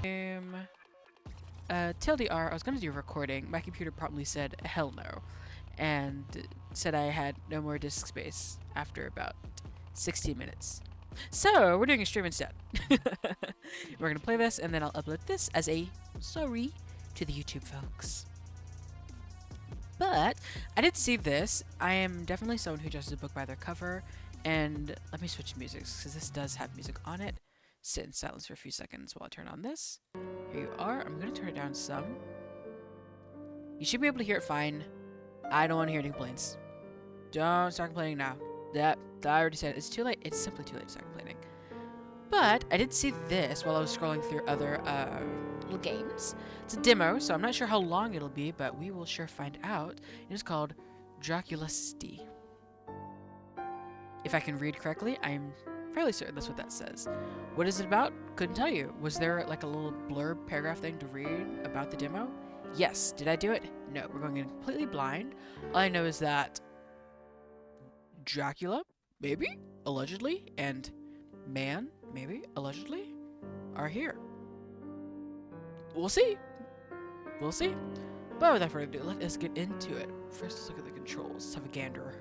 TLDR, I was going to do a recording. My computer promptly said, hell no. And said I had no more disk space after about 16 minutes. So, we're doing a stream instead. We're going to play this, and then I'll upload this as a sorry to the YouTube folks. But, I did see this. I am definitely someone who judges a book by their cover. And let me switch music, because this does have music on it. Sit in silence for a few seconds while I turn on this. Here you are. I'm going to turn it down some. You should be able to hear it fine. I don't want to hear any complaints. Don't start complaining now. That I already said. It's too late. It's simply too late to start complaining. But I did see this while I was scrolling through other little games. It's a demo, so I'm not sure how long it'll be, but we will sure find out. It is called Draculesti. If I can read correctly, I'm fairly certain that's what that says. What is it about? Couldn't tell you. Was there like a little blurb paragraph thing to read about the demo? Yes. Did I do it? No. We're going in completely blind. All I know is that Dracula, maybe, allegedly, and man, maybe, allegedly, are here. We'll see. We'll see. But without further ado, let us get into it. First, let's look at the controls. Let's have a gander.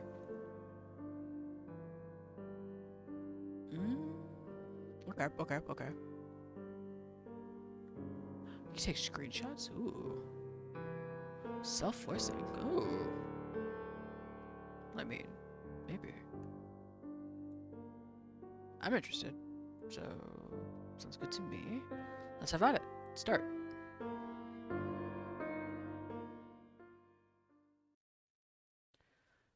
Okay. You can take screenshots? Ooh. Self-forcing. Ooh. I mean, maybe. I'm interested. So, sounds good to me. Let's have at it. Start.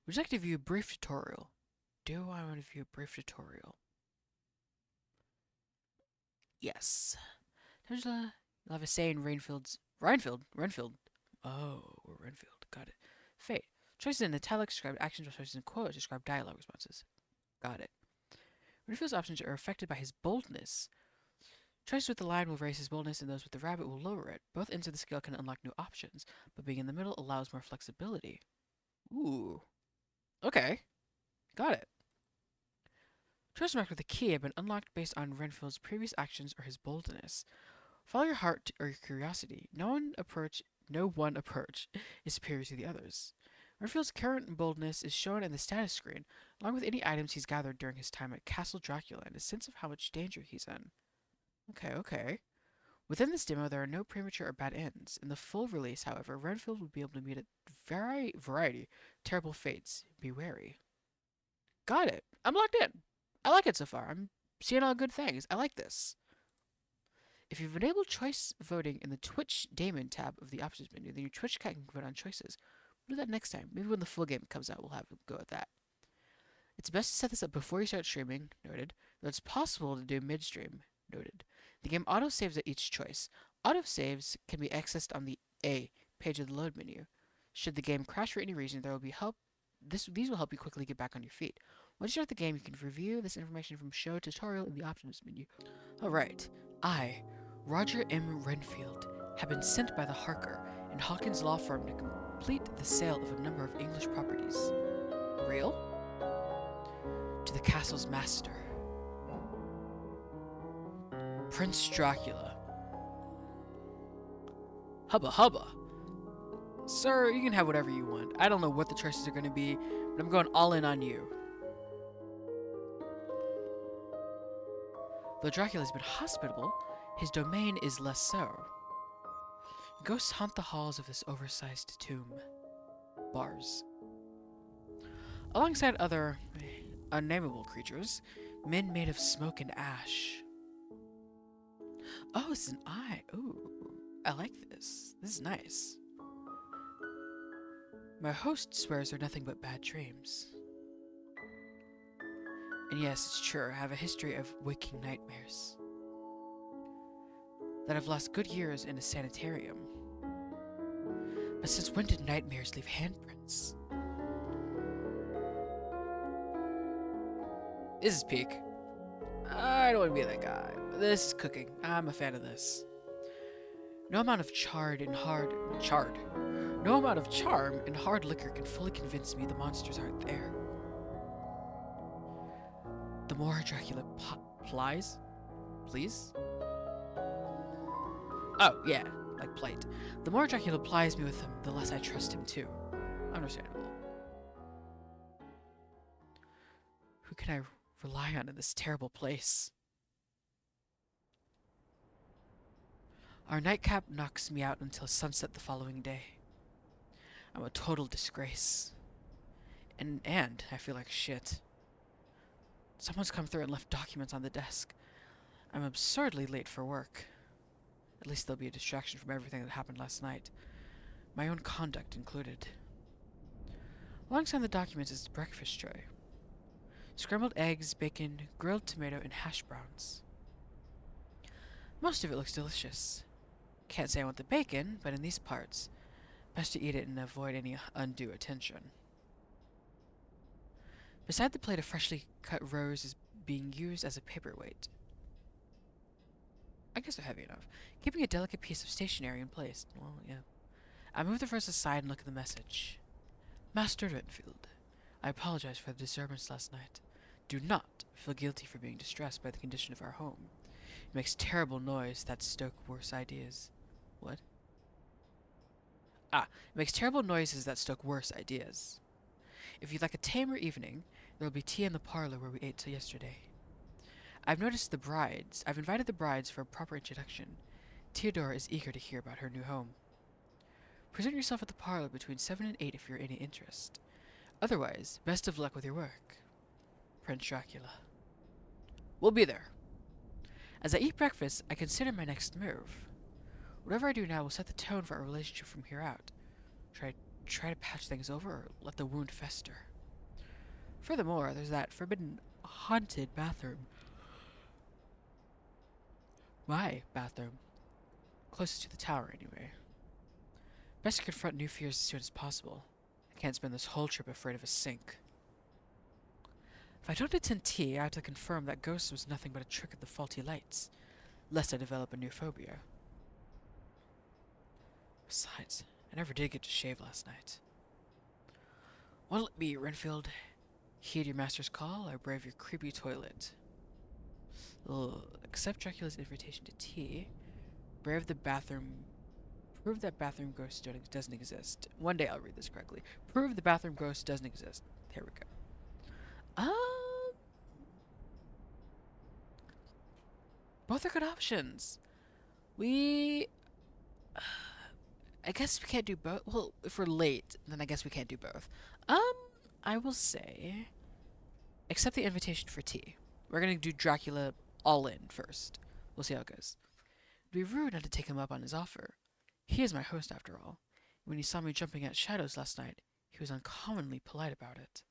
Would you like to view a brief tutorial? Do I want to view a brief tutorial? Yes. You'll have a say in Renfield. Oh, we're Renfield. Got it. Fate. Choices in italics describe actions, choices in quotes describe dialogue responses. Got it. Renfield's options are affected by his boldness. Choices with the lion will raise his boldness, and those with the rabbit will lower it. Both ends of the scale can unlock new options, but being in the middle allows more flexibility. Ooh. Okay. Got it. Choices marked with a key have been unlocked based on Renfield's previous actions or his boldness. Follow your heart or your curiosity. No one approach is superior to the others. Renfield's current boldness is shown in the status screen, along with any items he's gathered during his time at Castle Dracula and a sense of how much danger he's in. Okay. Within this demo, there are no premature or bad ends. In the full release, however, Renfield will be able to meet a variety of terrible fates. Be wary. Got it. I'm locked in. I like it so far. I'm seeing all good things. I like this. If you've enabled choice voting in the Twitch Daemon tab of the options menu, then your Twitch cat can vote on choices. We'll do that next time. Maybe when the full game comes out, we'll have a go at that. It's best to set this up before you start streaming, noted, though it's possible to do mid-stream, noted. The game auto-saves at each choice. Auto-saves can be accessed on the A page of the load menu. Should the game crash for any reason, there will be help. These will help you quickly get back on your feet. Once you start the game, you can review this information from show tutorial in the options menu. Alright, I, Roger M. Renfield, have been sent by the Harker and Hawkins law firm to complete the sale of a number of English properties. Real? To the castle's master, Prince Dracula. Hubba. Sir, you can have whatever you want. I don't know what the choices are going to be, but I'm going all in on you. Though Dracula has been hospitable, his domain is less so. Ghosts haunt the halls of this oversized tomb. Bars. Alongside other unnameable creatures, men made of smoke and ash. Oh, it's an eye. Ooh, I like this. This is nice. My host swears they're nothing but bad dreams. And yes, it's true, I have a history of waking nightmares. That I've lost good years in a sanitarium. But since when did nightmares leave handprints? This is peak. I don't want to be that guy, but this is cooking. I'm a fan of this. No amount of charm and hard liquor can fully convince me the monsters aren't there. The more Dracula please? Oh, yeah, like plate. The more Dracula plies me with him, the less I trust him too. Understandable. Who can I rely on in this terrible place? Our nightcap knocks me out until sunset the following day. I'm a total disgrace. And I feel like shit. Someone's come through and left documents on the desk. I'm absurdly late for work. At least there'll be a distraction from everything that happened last night. My own conduct included. Alongside the documents is the breakfast tray. Scrambled eggs, bacon, grilled tomato, and hash browns. Most of it looks delicious. Can't say I want the bacon, but in these parts, best to eat it and avoid any undue attention. Beside the plate, a freshly cut rose is being used as a paperweight. I guess they're heavy enough. Keeping a delicate piece of stationery in place. Well, yeah. I move the rose aside and look at the message. Master Renfield, I apologize for the disturbance last night. Do not feel guilty for being distressed by the condition of our home. It makes terrible noise that stoke worse ideas. What? It makes terrible noises that stoke worse ideas. If you'd like a tamer evening, there will be tea in the parlor where we ate till yesterday. I've invited the brides for a proper introduction. Theodora is eager to hear about her new home. Present yourself at the parlor between 7 and 8 if you're any interest. Otherwise, best of luck with your work. Prince Dracula. We'll be there. As I eat breakfast, I consider my next move. Whatever I do now will set the tone for our relationship from here out. Try to patch things over or let the wound fester. Furthermore, there's that forbidden haunted bathroom. My bathroom. Closest to the tower, anyway. Best to confront new fears as soon as possible. I can't spend this whole trip afraid of a sink. If I don't attend tea, I have to confirm that ghost was nothing but a trick of the faulty lights, lest I develop a new phobia. Besides, I never did get to shave last night. What'll it be, Renfield? Heed your master's call, or brave your creepy toilet? Accept Dracula's invitation to tea. Prove that bathroom ghost doesn't exist. One day I'll read this correctly. Prove the bathroom ghost doesn't exist. There we go. Both are good options. I guess we can't do both. Well, if we're late, then I guess we can't do both. I will say, accept the invitation for tea. We're gonna do Dracula all in first. We'll see how it goes. It'd be rude not to take him up on his offer. He is my host, after all. When he saw me jumping at shadows last night, he was uncommonly polite about it.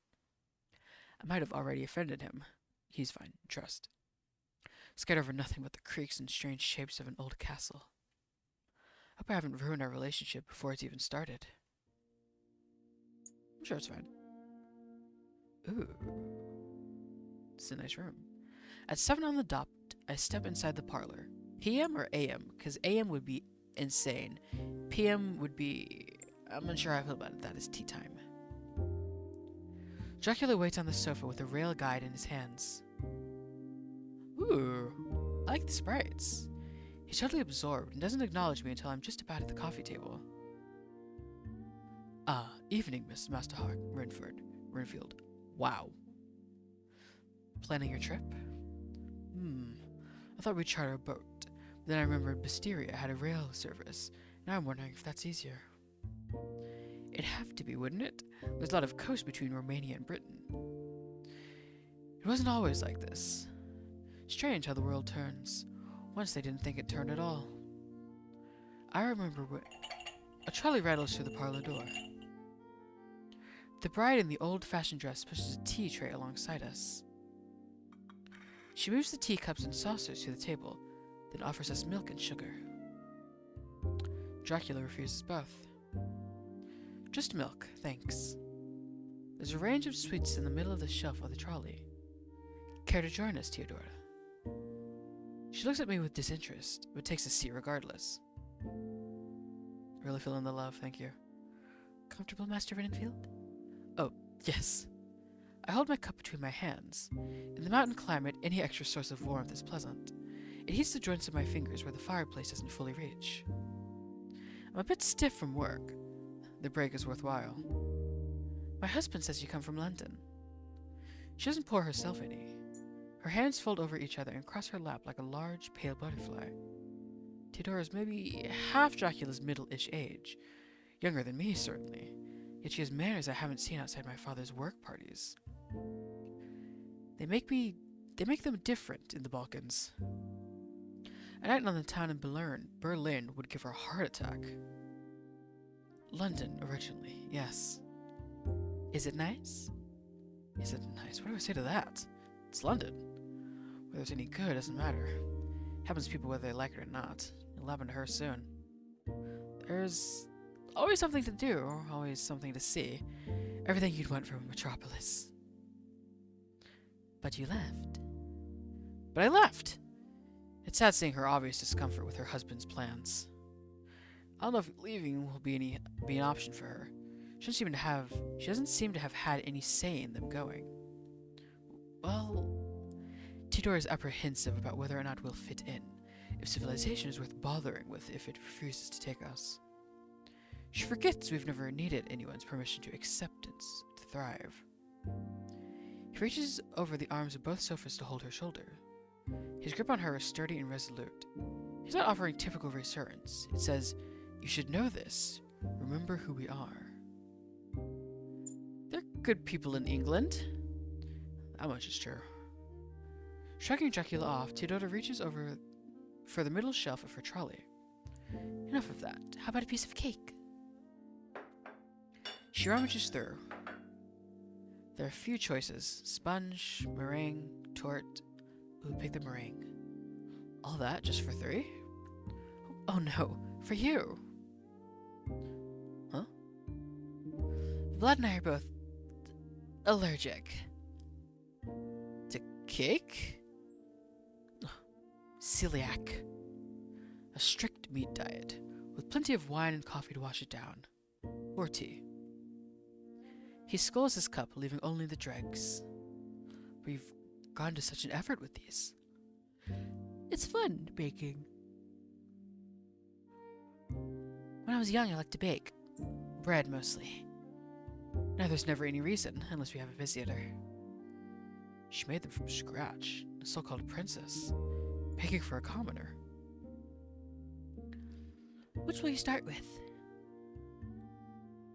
I might have already offended him. He's fine, trust. Scared over nothing but the creaks and strange shapes of an old castle. Hope I haven't ruined our relationship before it's even started. I'm sure it's fine. Ooh. It's a nice room. At 7 on the dot, I step inside the parlor. PM or AM? Because AM would be insane. PM would be... I'm unsure how I feel about it. That is tea time. Dracula waits on the sofa with a rail guide in his hands. Ooh, I like the sprites. He's totally absorbed and doesn't acknowledge me until I'm just about at the coffee table. Evening, Miss Master Renfield. Wow. Planning your trip? I thought we'd charter a boat. Then I remembered Bisteria had a rail service. Now I'm wondering if that's easier. It'd have to be, wouldn't it? There's a lot of coast between Romania and Britain. It wasn't always like this. Strange how the world turns. Once they didn't think it turned at all. I remember when a trolley rattles through the parlor door. The bride in the old-fashioned dress pushes a tea tray alongside us. She moves the teacups and saucers to the table, then offers us milk and sugar. Dracula refuses both. Just milk, thanks. There's a range of sweets in the middle of the shelf of the trolley. Care to join us, Theodora? She looks at me with disinterest, but takes a seat regardless. Really feeling the love, thank you. Comfortable, Master Renfield? Oh, yes. I hold my cup between my hands. In the mountain climate, any extra source of warmth is pleasant. It heats the joints of my fingers where the fireplace doesn't fully reach. I'm a bit stiff from work. The break is worthwhile. My husband says you come from London. She doesn't pour herself any. Her hands fold over each other and cross her lap like a large, pale butterfly. Theodora is maybe half Dracula's middle-ish age. Younger than me, certainly. Yet she has manners I haven't seen outside my father's work parties. They make them different in the Balkans. A night on the town in Berlin would give her a heart attack. London, originally, yes. Is it nice? Is it nice? What do I say to that? It's London. Whether it's any good doesn't matter. It happens to people whether they like it or not. It'll happen to her soon. There's always something to do, always something to see. Everything you'd want from a metropolis. But you left. But I left! It's sad seeing her obvious discomfort with her husband's plans. I don't know if leaving will be an option for her. She doesn't seem to have had any say in them going. Well, Theodora is apprehensive about whether or not we'll fit in, if civilization is worth bothering with if it refuses to take us. She forgets we've never needed anyone's permission to acceptance to thrive. He reaches over the arms of both sofas to hold her shoulder. His grip on her is sturdy and resolute. He's not offering typical reassurance. It says, "You should know this. Remember who we are." They're good people in England. That much is true. Shrugging Dracula off, Theodora reaches over for the middle shelf of her trolley. Enough of that. How about a piece of cake? She rummages through. There are a few choices. Sponge, meringue, torte. Ooh, pick the meringue. All that just for 3? Oh no, for you. Huh? Vlad and I are both allergic. To cake? Ugh. Celiac. A strict meat diet, with plenty of wine and coffee to wash it down. Or tea. He sculls his cup, leaving only the dregs. We've gone to such an effort with these. It's fun, baking. When I was young, I liked to bake. Bread, mostly. Now there's never any reason, unless we have a visitor. She made them from scratch, a so-called princess, baking for a commoner. Which will you start with?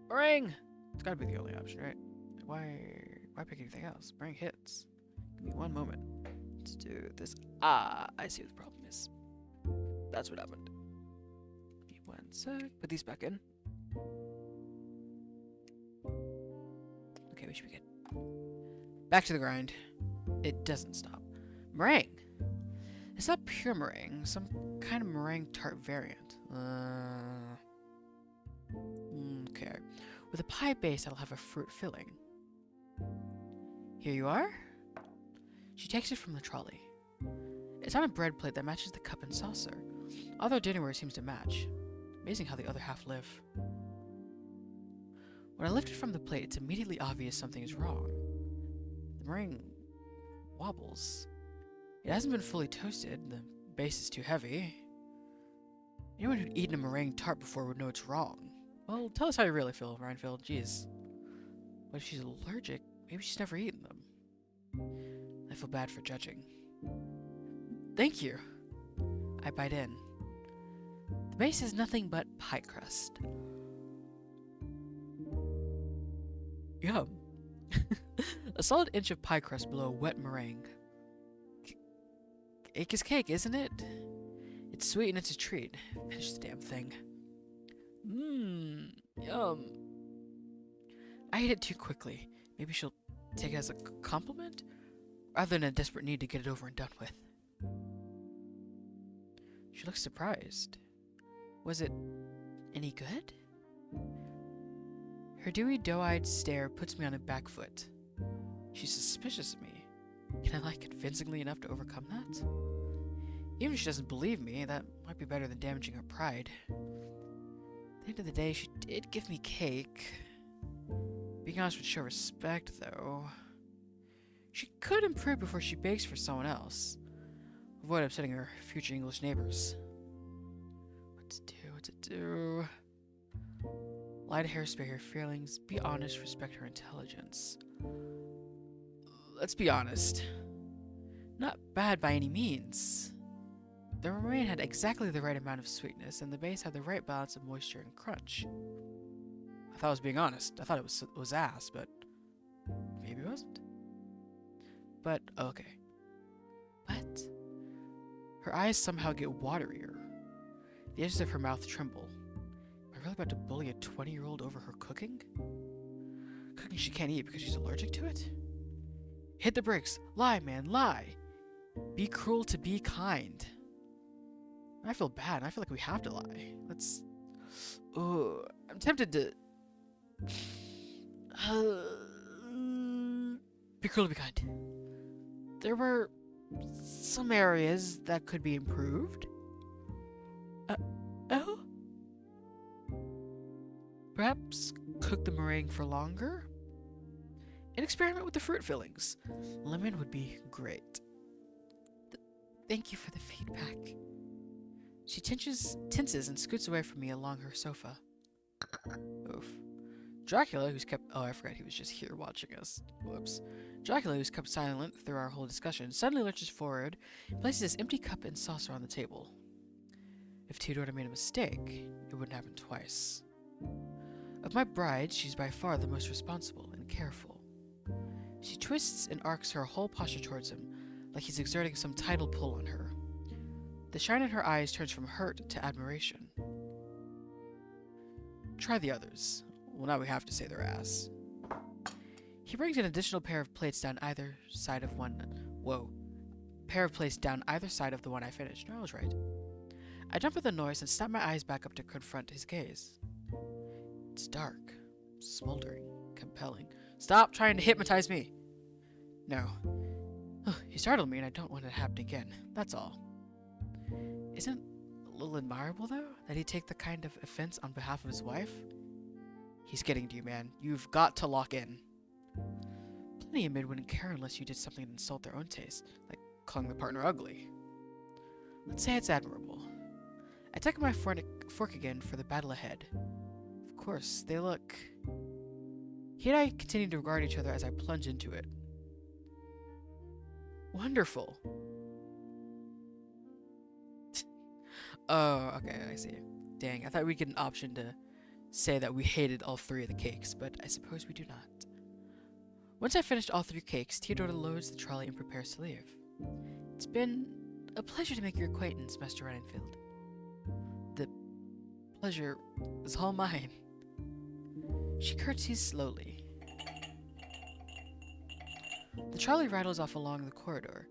Meringue! It's gotta be the only option, right? Why pick anything else? Meringue hits. Give me one moment. Let's do this. Ah, I see what the problem is. That's what happened. Give me one sec. Put these back in. Okay, we should be good. Back to the grind. It doesn't stop. Meringue! It's not pure meringue. Some kind of meringue tart variant. Okay. With a pie base that'll have a fruit filling. Here you are. She takes it from the trolley. It's on a bread plate that matches the cup and saucer. Although dinnerware seems to match. Amazing how the other half live. When I lift it from the plate, it's immediately obvious something is wrong. The meringue wobbles. It hasn't been fully toasted. The base is too heavy. Anyone who'd eaten a meringue tart before would know it's wrong. Well, tell us how you really feel, Renfield. Jeez. What if she's allergic? Maybe she's never eaten them. I feel bad for judging. Thank you. I bite in. The base is nothing but pie crust. Yum. A solid inch of pie crust below wet meringue. Cake is cake, isn't it? It's sweet and it's a treat. Finish the damn thing. Yum. I ate it too quickly. Maybe she'll take it as a compliment? Rather than a desperate need to get it over and done with. She looks surprised. Was it any good? Her dewy, doe-eyed stare puts me on a back foot. She's suspicious of me. Can I lie convincingly enough to overcome that? Even if she doesn't believe me, that might be better than damaging her pride. At the end of the day, she did give me cake. Being honest would show respect, though. She could improve before she bakes for someone else. Avoid upsetting our future English neighbors. What to do? What to do? Lie to her, spare her feelings. Be honest, respect her intelligence. Let's be honest. Not bad by any means. The romaine had exactly the right amount of sweetness, and the base had the right balance of moisture and crunch. I thought I was being honest. I thought it was ass, but maybe it wasn't. But, okay. What? Her eyes somehow get waterier. The edges of her mouth tremble. Am I really about to bully a 20-year-old over her cooking? Cooking she can't eat because she's allergic to it? Hit the brakes. Lie, man, lie. Be cruel to be kind. I feel bad, and I feel like we have to lie. Let's... I'm tempted to... be cruel to be kind. There were some areas that could be improved. Oh? Perhaps cook the meringue for longer? And experiment with the fruit fillings. Lemon would be great. Thank you for the feedback. She tenses and scoots away from me along her sofa. Oof. Dracula, who's kept... Oh, I forgot he was just here watching us. Whoops. Dracula, who's kept silent through our whole discussion, suddenly lurches forward and places his empty cup and saucer on the table. If Theodora had made a mistake, it wouldn't happen twice. Of my bride, she's by far the most responsible and careful. She twists and arcs her whole posture towards him, like he's exerting some tidal pull on her. The shine in her eyes turns from hurt to admiration. Try the others. Well, now we have to say their ass. He brings an additional pair of plates down either side of one... Whoa. Pair of plates down either side of the one I finished. No, I was right. I jump at the noise and snap my eyes back up to confront his gaze. It's dark, smoldering, compelling. Stop trying to hypnotize me! No. He startled me and I don't want it to happen again. That's all. Isn't it a little admirable, though, that he'd take the kind of offense on behalf of his wife? He's getting to you, man. You've got to lock in. Plenty of men wouldn't care unless you did something to insult their own taste, like calling the partner ugly. Let's say it's admirable. I take my fork again for the battle ahead. Of course, they look... He and I continue to regard each other as I plunge into it. Wonderful. Oh, okay, I see. Dang, I thought we'd get an option to say that we hated all three of the cakes, but I suppose we do not. Once I finished all three cakes, Theodora loads the trolley and prepares to leave. It's been a pleasure to make your acquaintance, Master Renfield. The pleasure is all mine. She curtsies slowly. The trolley rattles off along the corridor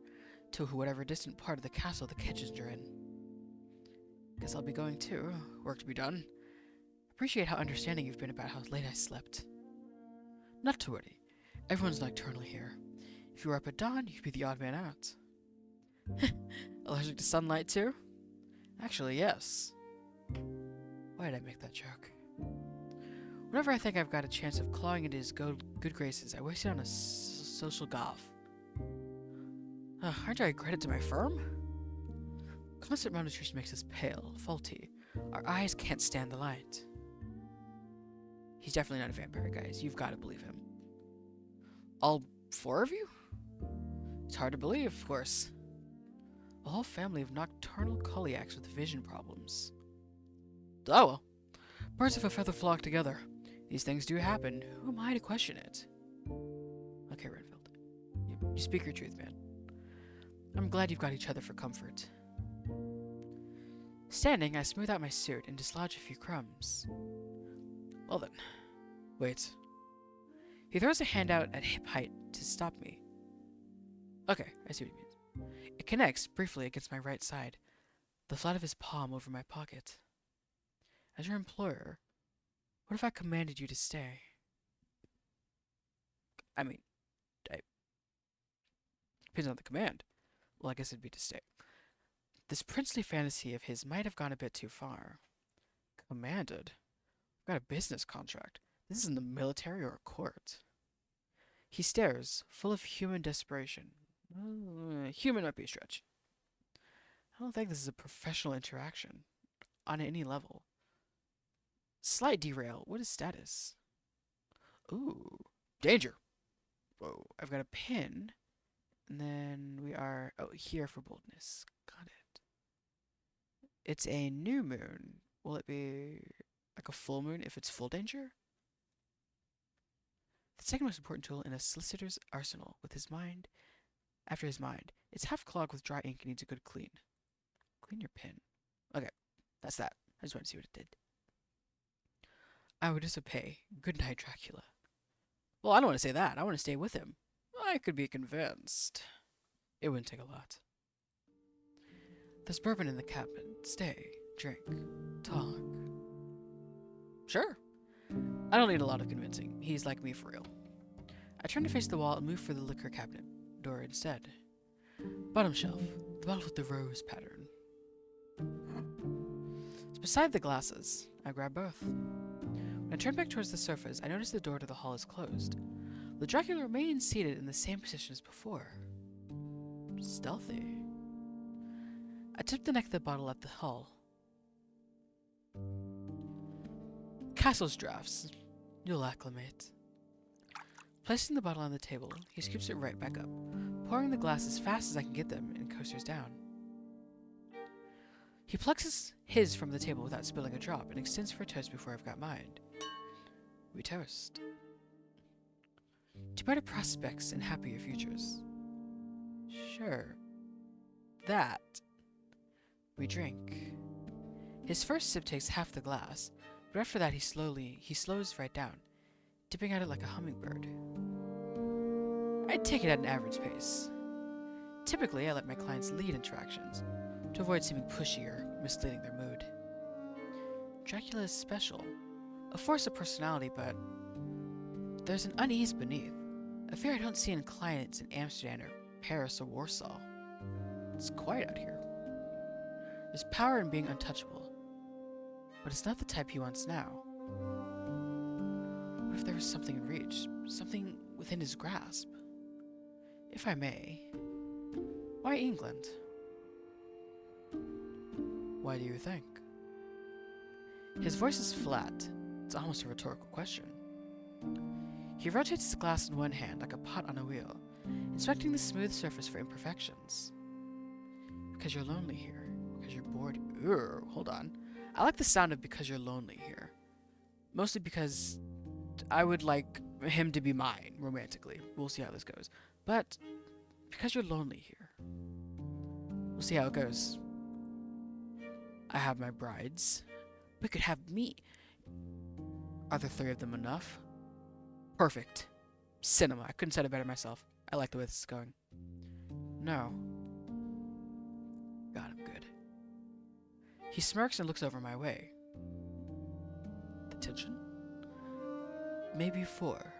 to whatever distant part of the castle the kitchens are in. Guess I'll be going too. Work to be done. Appreciate how understanding you've been about how late I slept. Not to worry. Everyone's nocturnal here. If you were up at dawn, you'd be the odd man out. Allergic to sunlight too? Actually, yes. Why did I make that joke? Whenever I think I've got a chance of clawing into his good graces, I waste it on a social golf. Aren't I a credit to my firm? Constant malnutrition makes us pale, faulty. Our eyes can't stand the light. He's definitely not a vampire, guys. You've got to believe him. All four of you? It's hard to believe, of course. A whole family of nocturnal coliacs with vision problems. Oh well. Birds of a feather flock together. These things do happen. Who am I to question it? Okay, Renfield. You speak your truth, man. I'm glad you've got each other for comfort. Standing, I smooth out my suit and dislodge a few crumbs. Well then. Wait. He throws a hand out at hip height to stop me. Okay, I see what he means. It connects briefly against my right side, the flat of his palm over my pocket. As your employer, what if I commanded you to stay? I mean, depends on the command. Well, I guess it'd be to stay. This princely fantasy of his might have gone a bit too far. Commanded? I've got a business contract. This isn't the military or a court. He stares, full of human desperation. Human might be a stretch. don't think this is a professional interaction on any level. Slight derail. What is status? Ooh. Danger. Whoa. I've got a pin. And then we are, oh, here for boldness. Got it. It's a new moon. Will it be like a full moon if it's full danger? The second most important tool in a solicitor's arsenal with his mind, after his mind. It's half clogged with dry ink and needs a good clean. Clean your pen. Okay, that's that. I just wanted to see what it did. I would disobey. Good night, Dracula. Well, I don't want to say that. I want to stay with him. I could be convinced. It wouldn't take a lot. There's bourbon in the cabin. Stay, drink, talk. Sure. I don't need a lot of convincing. He's like me for real. I turn to face the wall and move for the liquor cabinet door instead. Bottom shelf. The bottle with the rose pattern. It's beside the glasses. I grab both. When I turn back towards the sofas, I notice the door to the hall is closed. The Dracula remains seated in the same position as before. Stealthy. I tip the neck of the bottle at the hull. Castle's drafts. You'll acclimate. Placing the bottle on the table, he scoops it right back up, pouring the glass as fast as I can get them and coasters down. He plucks his from the table without spilling a drop and extends for a toast before I've got mine. We toast. To better prospects and happier futures. Sure. That. We drink. His first sip takes half the glass, but after that he slows right down, dipping at it like a hummingbird. I take it at an average pace. Typically, I let my clients lead interactions, to avoid seeming pushy or misleading their mood. Dracula is special, a force of personality, but there's an unease beneath, a fear I don't see in clients in Amsterdam or Paris or Warsaw. It's quiet out here. There's power in being untouchable, but it's not the type he wants now. What if there was something in reach, something within his grasp? If I may, why England? Why do you think? His voice is flat. It's almost a rhetorical question. He rotates the glass in one hand like a pot on a wheel, inspecting the smooth surface for imperfections. Because you're lonely here. Because you're bored. Hold on. I like the sound of because you're lonely here. Mostly because I would like him to be mine, romantically. We'll see how this goes. But because you're lonely here. We'll see how it goes. I have my brides. We could have me. Are there 3 of them enough? Perfect. Cinema. I couldn't say it better myself. I like the way this is going. No. God, I'm good. He smirks and looks over my way. The tension? Maybe 4.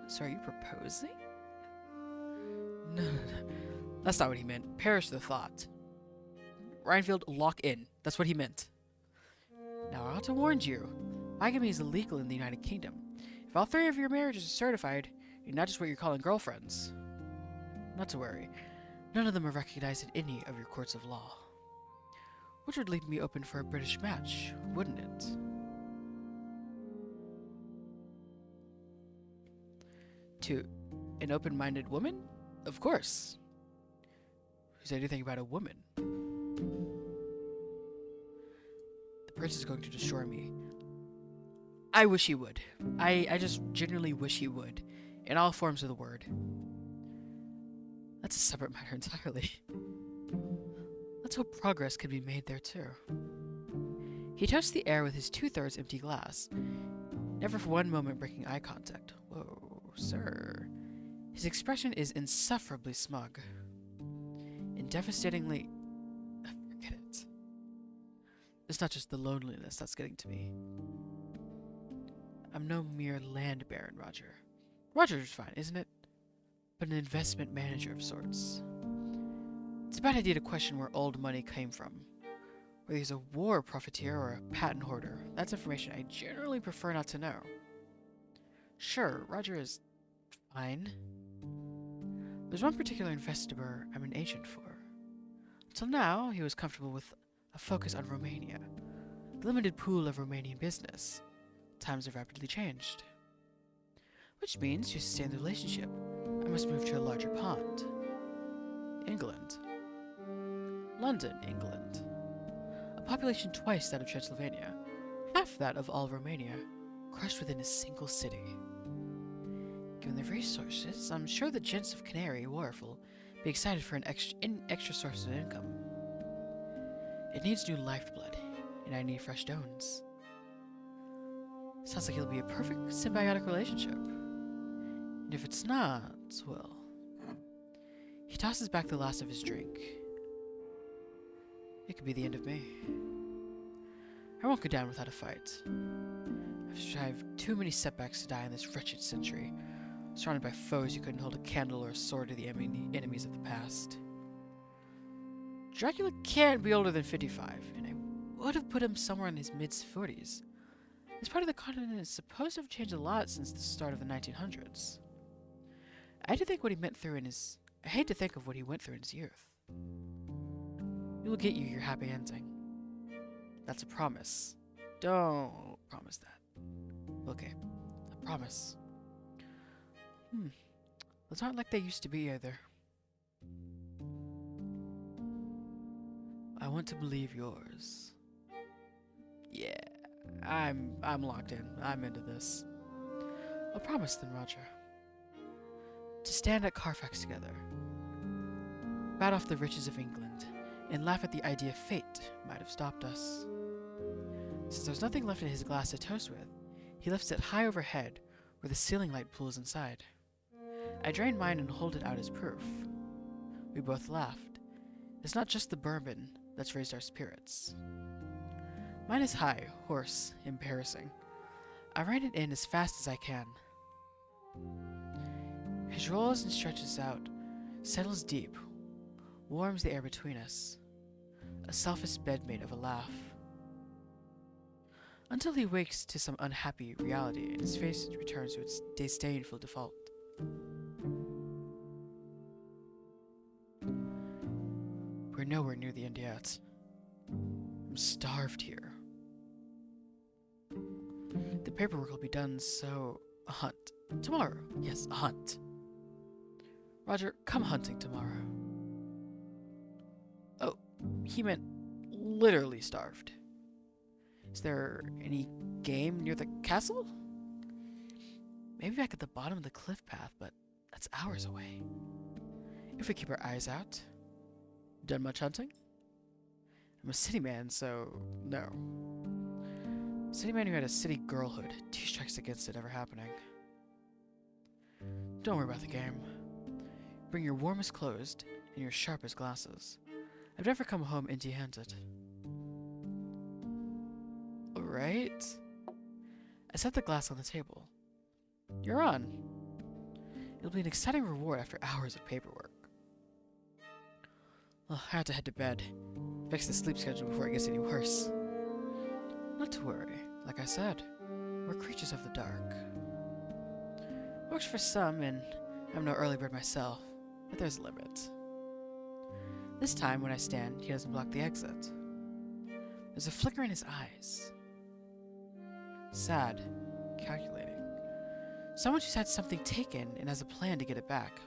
So are you proposing? No. That's not what he meant. Perish the thought. Renfield, lock in. That's what he meant. Now, I ought to warn you. Bigamy is illegal in the United Kingdom. If all 3 of your marriages are certified, you're not just what you're calling girlfriends. Not to worry. None of them are recognized in any of your courts of law. Which would leave me open for a British match, wouldn't it? To an open-minded woman? Of course. Who said anything about a woman? The prince is going to destroy me. I wish he would. I just genuinely wish he would. In all forms of the word. That's a separate matter entirely. Let's hope progress can be made there too. He touched the air with his 2/3 empty glass, never for one moment breaking eye contact. Whoa, sir. His expression is insufferably smug. And devastatingly... Forget it. It's not just the loneliness that's getting to me. I'm no mere land baron, Roger. Roger's fine, isn't it? But an investment manager of sorts. It's a bad idea to question where old money came from. Whether he's a war profiteer or a patent hoarder, that's information I generally prefer not to know. Sure, Roger is Mine? There's one particular investigator I'm an agent for. Until now, he was comfortable with a focus on Romania, the limited pool of Romanian business. Times have rapidly changed. Which means to sustain the relationship, I must move to a larger pond. England. London, England. A population twice that of Transylvania, half that of all Romania, crushed within a single city. Given the resources, I'm sure the gents of Canary Wharf will be excited for an extra source of income. It needs new lifeblood, and I need fresh stones. Sounds like it'll be a perfect symbiotic relationship. And if it's not, well... He tosses back the last of his drink. It could be the end of me. I won't go down without a fight. I've survived too many setbacks to die in this wretched century, surrounded by foes who couldn't hold a candle or a sword to the enemies of the past. Dracula can't be older than 55, and I would have put him somewhere in his mid-40s. This part of the continent is supposed to have changed a lot since the start of the 1900s. I hate to think of what he went through in his youth. We will get you your happy ending. That's a promise. Don't promise that. Okay, I promise. Those aren't like they used to be either. I want to believe yours. Yeah, I'm locked in. I'm into this. I'll promise then, Roger. To stand at Carfax together, bat off the riches of England, and laugh at the idea fate might have stopped us. Since there's nothing left in his glass to toast with, he lifts it high overhead, where the ceiling light pools inside. I drain mine and hold it out as proof. We both laughed. It's not just the bourbon that's raised our spirits. Mine is high, hoarse, embarrassing. I rein it in as fast as I can. His rolls and stretches out, settles deep, warms the air between us. A selfish bedmate of a laugh. Until he wakes to some unhappy reality and his face returns to its disdainful default. We're nowhere near the end yet. I'm starved here. The paperwork will be done, so a hunt. Tomorrow. Yes, a hunt. Roger, come hunting tomorrow. Oh, he meant literally starved. Is there any game near the castle? Maybe back at the bottom of the cliff path, but that's hours away. If we keep our eyes out. Done much hunting? I'm a city man, so no. City man who had a city girlhood. 2 strikes against it ever happening. Don't worry about the game. Bring your warmest clothes and your sharpest glasses. I've never come home empty-handed. Alright. I set the glass on the table. You're on. It'll be an exciting reward after hours of paperwork. Well, I have to head to bed. Fix the sleep schedule before it gets any worse. Not to worry. Like I said, we're creatures of the dark. Works for some, and I'm no early bird myself, but there's a limit. This time, when I stand, he doesn't block the exit. There's a flicker in his eyes. Sad. Calculating. Someone who's had something taken and has a plan to get it back.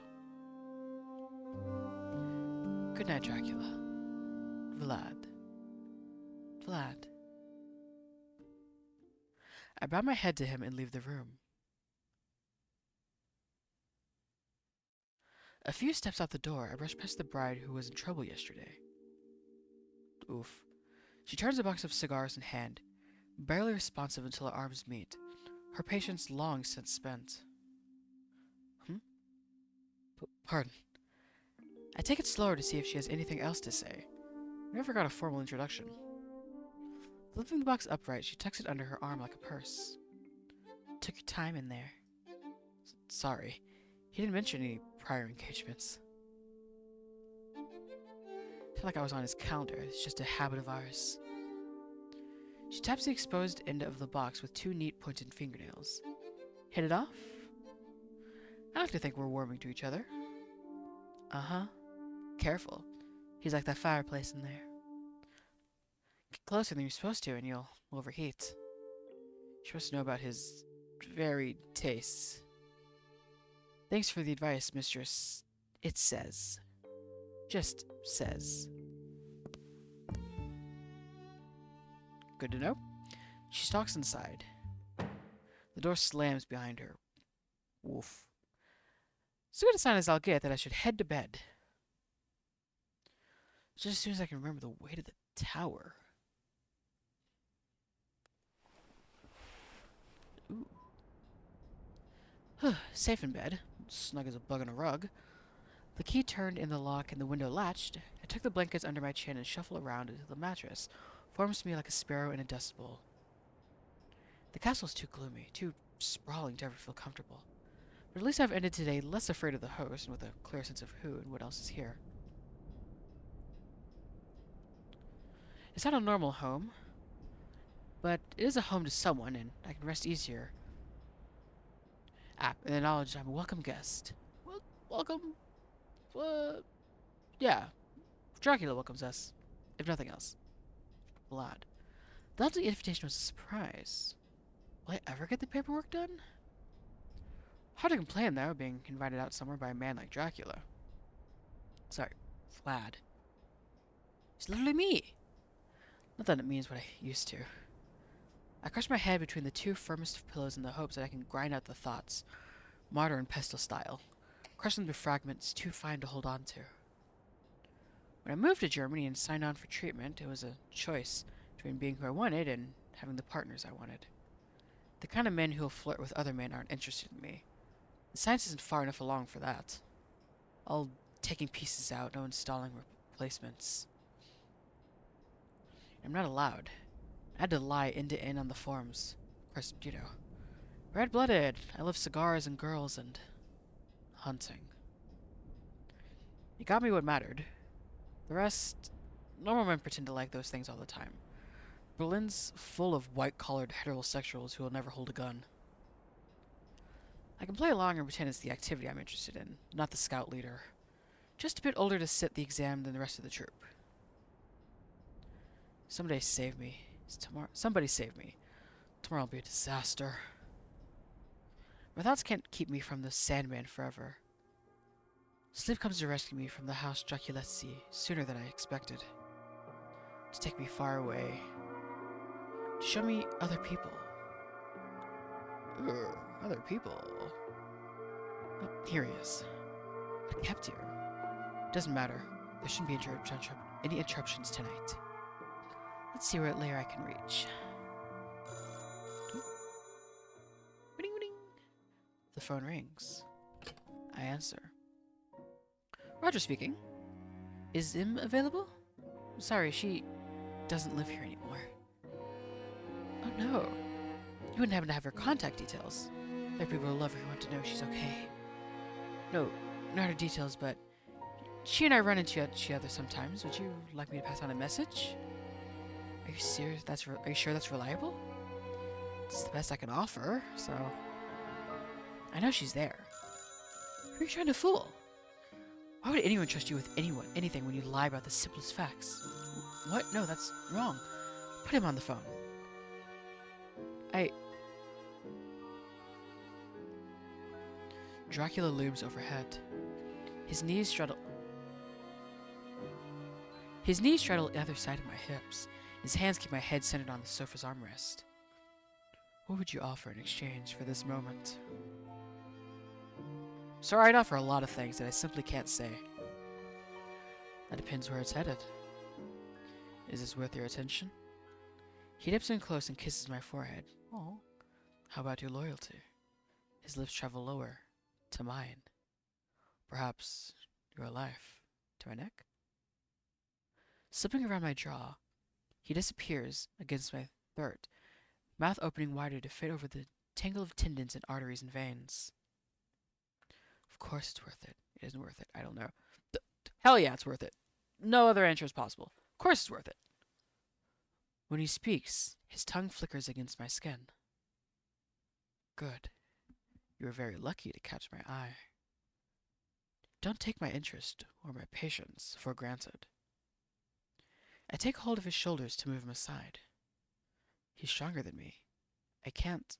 Good night, Dracula. Vlad. Vlad. I bow my head to him and leave the room. A few steps out the door, I brush past the bride who was in trouble yesterday. Oof. She turns a box of cigars in hand, barely responsive until our arms meet, her patience long since spent. Pardon. I take it slower to see if she has anything else to say. We never got a formal introduction. Lifting the box upright, she tucks it under her arm like a purse. Took your time in there. Sorry. He didn't mention any prior engagements. I feel like I was on his calendar. It's just a habit of ours. She taps the exposed end of the box with 2 neat pointed fingernails. Hit it off? I like to think we're warming to each other. Uh-huh. Careful. He's like that fireplace in there. Get closer than you're supposed to and you'll overheat. You're supposed to know about his varied tastes. Thanks for the advice, mistress. It says. Just says. Good to know. She stalks inside. The door slams behind her. Woof. As good a sign as I'll get that I should head to bed. Just as soon as I can remember the way to the tower. Ooh. Safe in bed. Snug as a bug on a rug. The key turned in the lock and the window latched. I took the blankets under my chin and shuffled around into the mattress. Forms to me like a sparrow in a dust bowl. The castle's too gloomy, too sprawling to ever feel comfortable. But at least I've ended today less afraid of the host and with a clear sense of who and what else is here. It's not a normal home, but it is a home to someone, and I can rest easier. In the knowledge I'm a welcome guest. Well, welcome. Yeah. Dracula welcomes us, if nothing else. Blood. The lovely invitation was a surprise. Will I ever get the paperwork done? Hard to complain, though, being invited out somewhere by a man like Dracula. Sorry, Vlad. He's literally me. Not that it means what I used to. I crush my head between the two firmest of pillows in the hopes that I can grind out the thoughts, mortar and pestle style, crush them to fragments too fine to hold on to. When I moved to Germany and signed on for treatment, it was a choice between being who I wanted and having the partners I wanted. The kind of men who'll flirt with other men aren't interested in me. The science isn't far enough along for that. All taking pieces out, no installing replacements. I'm not allowed. I had to lie end to end on the forms. Of course, you know. Red-blooded. I love cigars and girls and hunting. It got me what mattered. The rest, normal men pretend to like those things all the time. Berlin's full of white-collared heterosexuals who will never hold a gun. I can play along and pretend it's the activity I'm interested in, not the scout leader. Just a bit older to sit the exam than the rest of the troop. Somebody save me. Somebody save me. Tomorrow will be a disaster. My thoughts can't keep me from the Sandman forever. Sleep comes to rescue me from the house Draculesti sooner than I expected. To take me far away. To show me other people. Other people. Oh, here he is. I kept here. Doesn't matter. There shouldn't be any interruptions tonight. Let's see what layer I can reach. Ring, ring. The phone rings. I answer. Roger speaking. Is Im available? Sorry, she doesn't live here anymore. Oh no. You wouldn't happen to have her contact details. There are people who love her who want to know she's okay. No, not her details, but she and I run into each other sometimes. Would you like me to pass on a message? Are you serious? Are you sure that's reliable? It's the best I can offer, so... I know she's there. Who are you trying to fool? Why would anyone trust you with anything when you lie about the simplest facts? What? No, that's wrong. Put him on the phone. Dracula looms overhead. His knees straddle either side of my hips. His hands keep my head centered on the sofa's armrest. What would you offer in exchange for this moment? Sorry, I'd offer a lot of things that I simply can't say. That depends where it's headed. Is this worth your attention? He dips in close and kisses my forehead. Oh, how about your loyalty? His lips travel lower, to mine. Perhaps your life, to my neck? Slipping around my jaw, he disappears against my throat, mouth opening wider to fit over the tangle of tendons and arteries and veins. Of course it's worth it. It isn't worth it. I don't know. Hell yeah, it's worth it. No other answer is possible. Of course it's worth it. When he speaks, his tongue flickers against my skin. Good. You were very lucky to catch my eye. Don't take my interest or my patience for granted. I take hold of his shoulders to move him aside. He's stronger than me. I can't.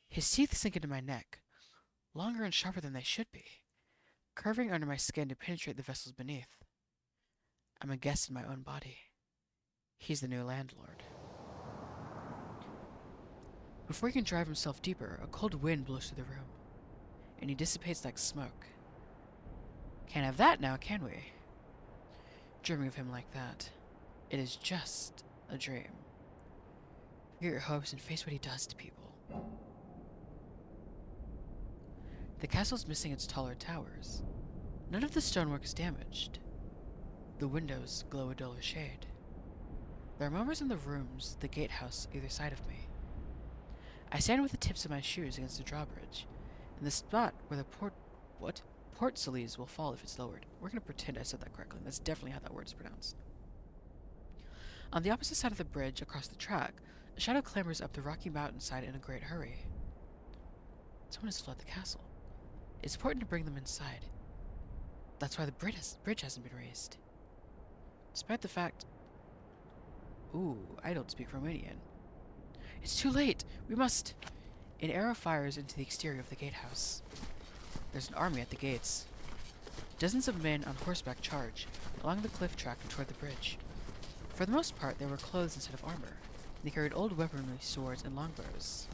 His teeth sink into my neck, longer and sharper than they should be, curving under my skin to penetrate the vessels beneath. I'm a guest in my own body. He's the new landlord. Before he can drive himself deeper, a cold wind blows through the room, and he dissipates like smoke. Can't have that now, can we? Dreaming of him like that, it is just a dream. Forget your hopes and face what he does to people. The castle's missing its taller towers. None of the stonework is damaged. The windows glow a duller shade. There are murmurs in the rooms, the gatehouse either side of me. I stand with the tips of my shoes against the drawbridge, in the spot where the portcullis will fall if it's lowered. We're going to pretend I said that correctly. That's definitely how that word is pronounced. On the opposite side of the bridge, across the track, a shadow clambers up the rocky mountainside in a great hurry. Someone has fled the castle. It's important to bring them inside. That's why the bridge hasn't been raised. Despite the fact... Ooh, I don't speak Romanian. It's too late! We must... An arrow fires into the exterior of the gatehouse. There's an army at the gates. Dozens of men on horseback charge along the cliff track toward the bridge. For the most part, they were clothes instead of armor. They carried old weaponry, swords, and longbows.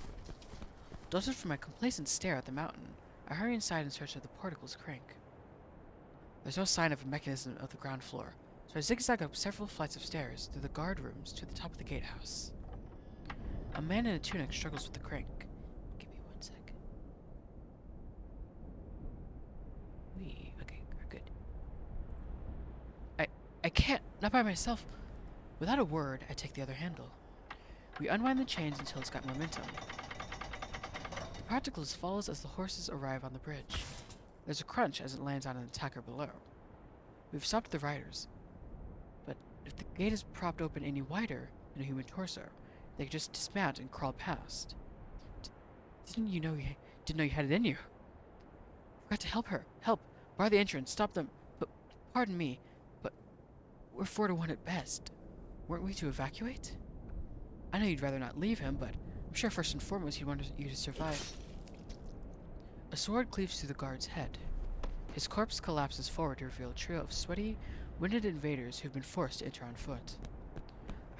Daunted from my complacent stare at the mountain, I hurry inside in search of the porticle's crank. There's no sign of a mechanism of the ground floor, so I zigzag up several flights of stairs through the guard rooms to the top of the gatehouse. A man in a tunic struggles with the crank. Give me 1 sec. Okay, we're good. I can't, not by myself. Without a word, I take the other handle. We unwind the chains until it's got momentum. The particles falls as the horses arrive on the bridge. There's a crunch as it lands on an attacker below. We've stopped the riders, but if the gate is propped open any wider than a human torso, they could just dismount and crawl past. Didn't know you had it in you. Forgot to help her. Help! Bar the entrance. Stop them. But pardon me, but we're 4-1 at best. Weren't we to evacuate? I know you'd rather not leave him, but I'm sure first and foremost he wanted you to survive. A sword cleaves through the guard's head. His corpse collapses forward to reveal a trio of sweaty, winded invaders who've been forced to enter on foot.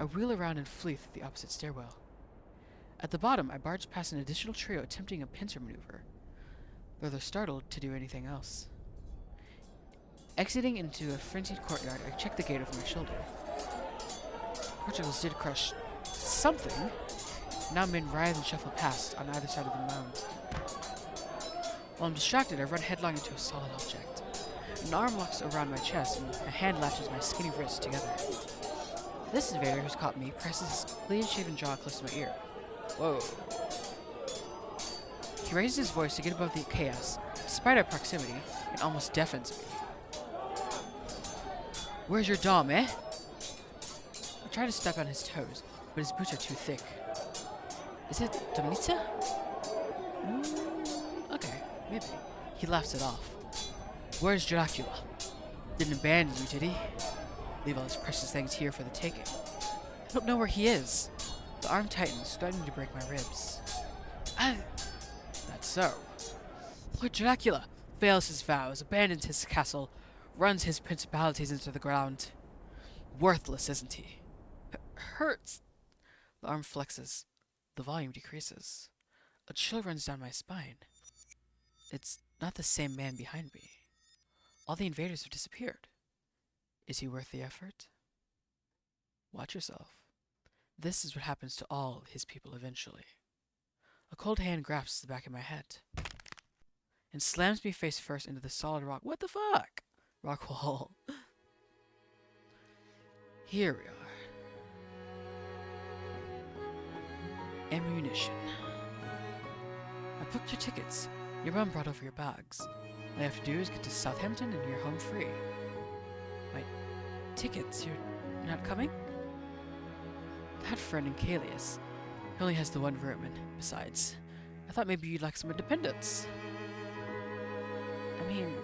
I wheel around and flee through the opposite stairwell. At the bottom, I barge past an additional trio attempting a pincer maneuver, though they're startled to do anything else. Exiting into a frenzied courtyard, I check the gate over my shoulder. Portals did crush something. Now men writhe and shuffle past on either side of the mound. While I'm distracted, I run headlong into a solid object. An arm locks around my chest, and a hand latches my skinny wrists together. This invader who's caught me presses his clean-shaven jaw close to my ear. Whoa. He raises his voice to get above the chaos, despite our proximity, and almost deafens me. Where's your dom, eh? I try to step on his toes, but his boots are too thick. Is it Domnitsa? Okay, maybe. He laughs it off. Where's Dracula? Didn't abandon you, did he? Leave all his precious things here for the taking. I don't know where he is. The arm tightens, threatening to break my ribs. That's so. Lord Dracula fails his vows, abandons his castle, runs his principalities into the ground. Worthless, isn't he? Hurts. The arm flexes. The volume decreases. A chill runs down my spine. It's not the same man behind me. All the invaders have disappeared. Is he worth the effort? Watch yourself. This is what happens to all his people eventually. A cold hand grasps the back of my head and slams me face first into the solid rock. What the fuck? Rock wall. Here we are. Ammunition. I booked your tickets. Your mom brought over your bags. All you have to do is get to Southampton and you're home free. My tickets? You're not coming? I had a friend in Calais. He only has the one room, and besides, I thought maybe you'd like some independence. I mean,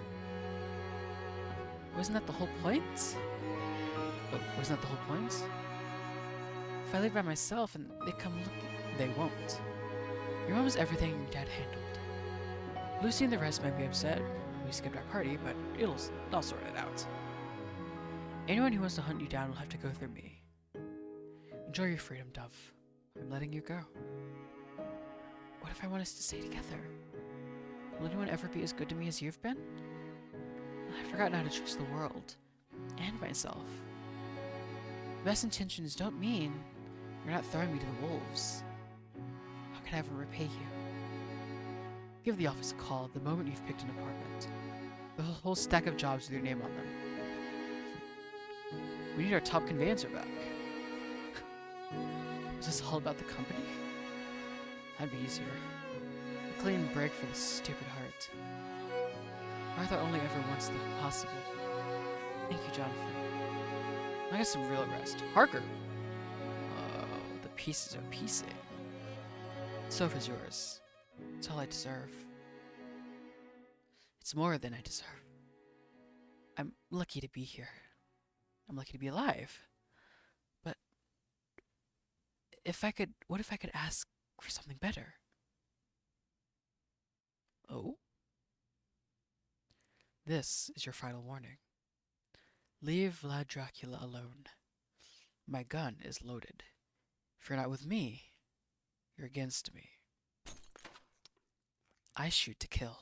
wasn't that the whole point? Oh, wasn't that the whole point? If I live by myself and they come looking, they won't. Your mom is everything your dad handled. Lucy and the rest might be upset. We skipped our party, but I'll sort it out. Anyone who wants to hunt you down will have to go through me. Enjoy your freedom, Dove. I'm letting you go. What if I want us to stay together? Will anyone ever be as good to me as you've been? I've forgotten how to trust the world. And myself. Best intentions don't mean you're not throwing me to the wolves. How can I ever repay you? Give the office a call the moment you've picked an apartment. There's a whole stack of jobs with your name on them. We need our top conveyancer back. Is this all about the company? That'd be easier. A clean break for this stupid heart. Martha only ever wants the impossible. Thank you, Jonathan. I got some real rest. Harker! Oh, the pieces are piecing. The sofa's yours. It's all I deserve. It's more than I deserve. I'm lucky to be here. I'm lucky to be alive. But what if I could ask for something better? Oh? This is your final warning. Leave Vlad Dracula alone. My gun is loaded. If you're not with me, you're against me. I shoot to kill.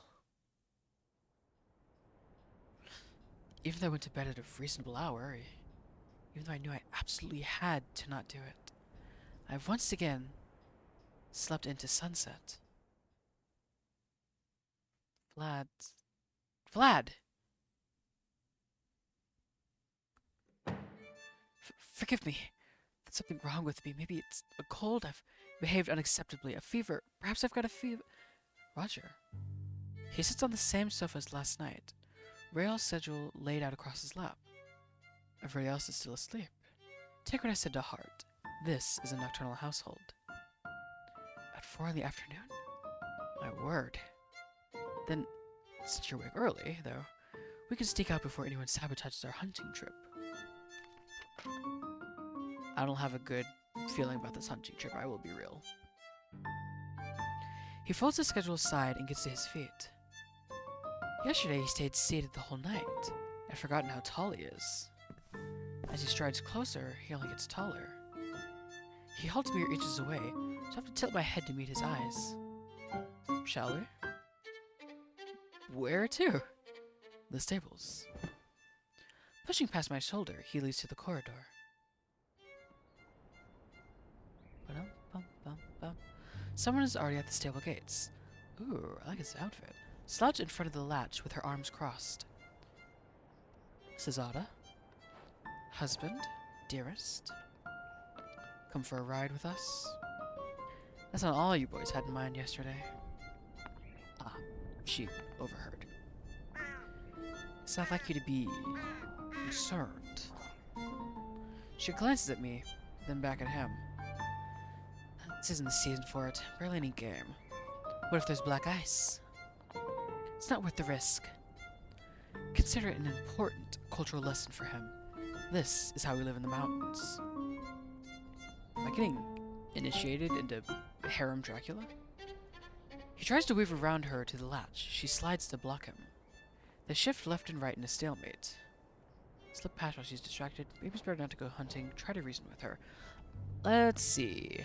Even though I went to bed at a reasonable hour, even though I knew I absolutely had to not do it, I've once again slept into sunset. Vlad! Forgive me. There's something wrong with me. Maybe it's a cold. I've behaved unacceptably. A fever. Perhaps I've got a fever. Roger. He sits on the same sofa as last night. Rail's schedule laid out across his lap. Everybody else is still asleep. Take what I said to heart. This is a nocturnal household. At 4 in the afternoon? My word. Then, since you're awake early, though, we can sneak out before anyone sabotages our hunting trip. I don't have a good feeling about this hunting trip, I will be real. He folds his schedule aside and gets to his feet. Yesterday he stayed seated the whole night. I'd forgotten how tall he is. As he strides closer, he only gets taller. He halts mere inches away, so I have to tilt my head to meet his eyes. Shall we? Where to? The stables. Pushing past my shoulder, he leads to the corridor. Someone is already at the stable gates. Ooh, I like his outfit. Slouched in front of the latch with her arms crossed. Cesada? Husband? Dearest? Come for a ride with us? That's not all you boys had in mind yesterday. Ah, she overheard. It's not like you to be concerned. She glances at me, then back at him. This isn't the season for it. Barely any game. What if there's black ice? It's not worth the risk. Consider it an important cultural lesson for him. This is how we live in the mountains. Am I getting initiated into harem Dracula? He tries to weave around her to the latch. She slides to block him. They shift left and right in a stalemate. Slip past while she's distracted. Maybe it's better not to go hunting. Try to reason with her. Let's see.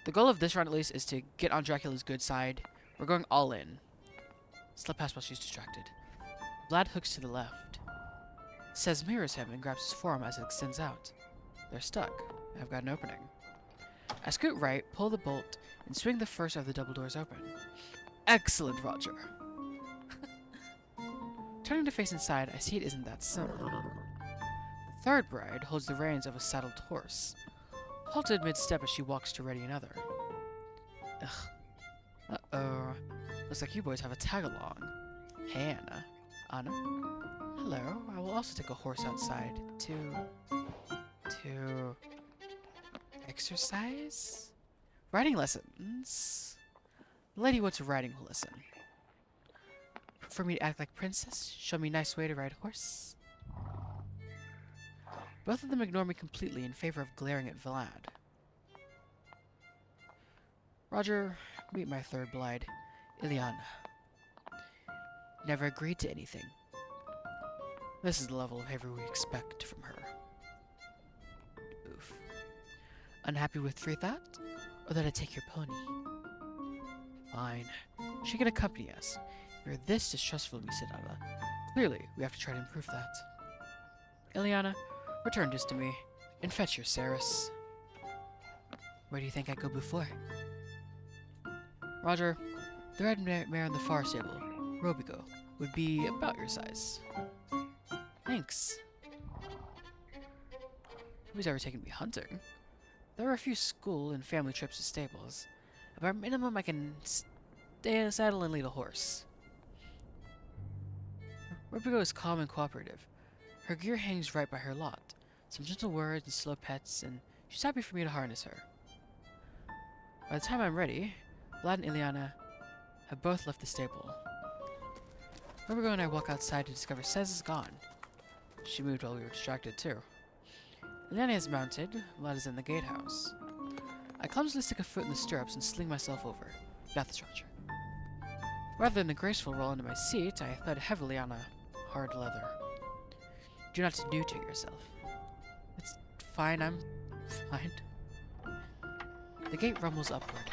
The goal of this round, at least, is to get on Dracula's good side. We're going all in. Slip past while she's distracted. Vlad hooks to the left. Says mirrors him and grabs his forearm as it extends out. They're stuck. I've got an opening. I scoot right, pull the bolt, and swing the first of the double doors open. Excellent, Roger. Turning to face inside, I see it isn't that simple. The third bride holds the reins of a saddled horse. Halted mid-step as she walks to ready another. Ugh. Uh-oh. Looks like you boys have a tag-along. Hey, Anna. Hello. I will also take a horse outside to exercise Riding lessons? The lady wants a riding lesson. For me to act like princess? Show me a nice way to ride a horse? Both of them ignore me completely in favor of glaring at Vlad. Roger, meet my third bride, Ileana. Never agreed to anything. This is the level of behavior we expect from her. Oof. Unhappy with free thought? Or that I take your pony? Fine. She can accompany us. If you're this distrustful of me, Sidala, clearly we have to try to improve that. Ileana, return this to me, and fetch your Saris. Where do you think I go before? Roger, the red mare in the far stable, Robigo, would be about your size. Thanks. Nobody's ever taken me hunting. There are a few school and family trips to stables. But at minimum, I can stay in a saddle and lead a horse. Robigo is calm and cooperative. Her gear hangs right by her lot. Some gentle words and slow pets, and she's happy for me to harness her. By the time I'm ready, Vlad and Ileana have both left the stable. Robigo and I walk outside to discover Sez is gone. She moved while we were distracted, too. Ileana is mounted, Vlad is in the gatehouse. I clumsily stick a foot in the stirrups and sling myself over. Got this, Roger. Rather than a graceful roll into my seat, I thud heavily on a hard leather. Do not do to yourself. It's fine, I'm fine. The gate rumbles upward.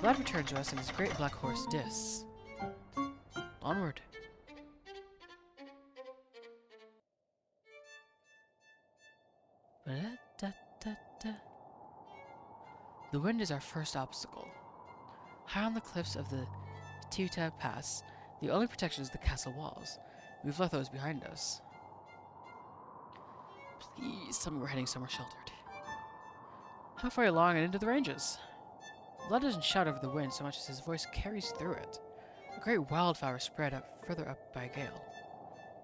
Vlad returns to us on his great black horse, Dis. Onward. The wind is our first obstacle. High on the cliffs of the Tiuta Pass, the only protection is the castle walls. We've left those behind us. Please tell me we're heading somewhere sheltered. Halfway along and into the ranges. Vlad doesn't shout over the wind so much as his voice carries through it. A great wildfire spread up further up by a gale.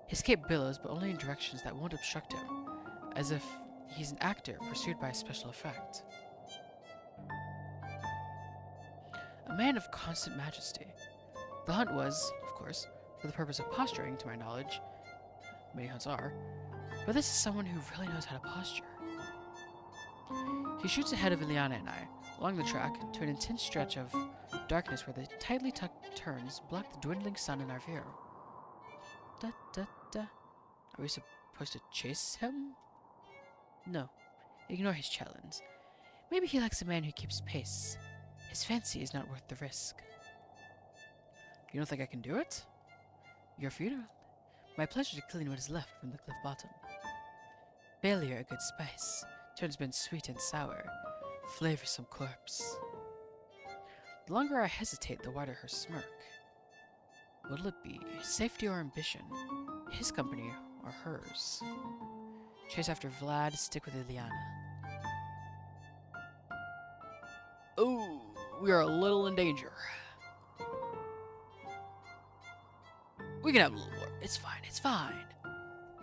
His cape billows, but only in directions that won't obstruct him, as if he's an actor pursued by a special effect. A man of constant majesty. The hunt was, of course, for the purpose of posturing, to my knowledge. Many hunts are. But this is someone who really knows how to posture. He shoots ahead of Ileana and I, along the track, to an intense stretch of darkness where the tightly tucked turns block the dwindling sun in our view. Are we supposed to chase him? No. Ignore his challenge. Maybe he likes a man who keeps pace. His fancy is not worth the risk. You don't think I can do it? Your funeral. My pleasure to clean what is left from the cliff bottom. Failure a good spice. Turns been sweet and sour. Flavorsome corpse. The longer I hesitate, the wider her smirk. What'll it be? Safety or ambition? His company or hers? Chase after Vlad, stick with Ileana. Oh, we are a little in danger. We can have a little more. It's fine, it's fine.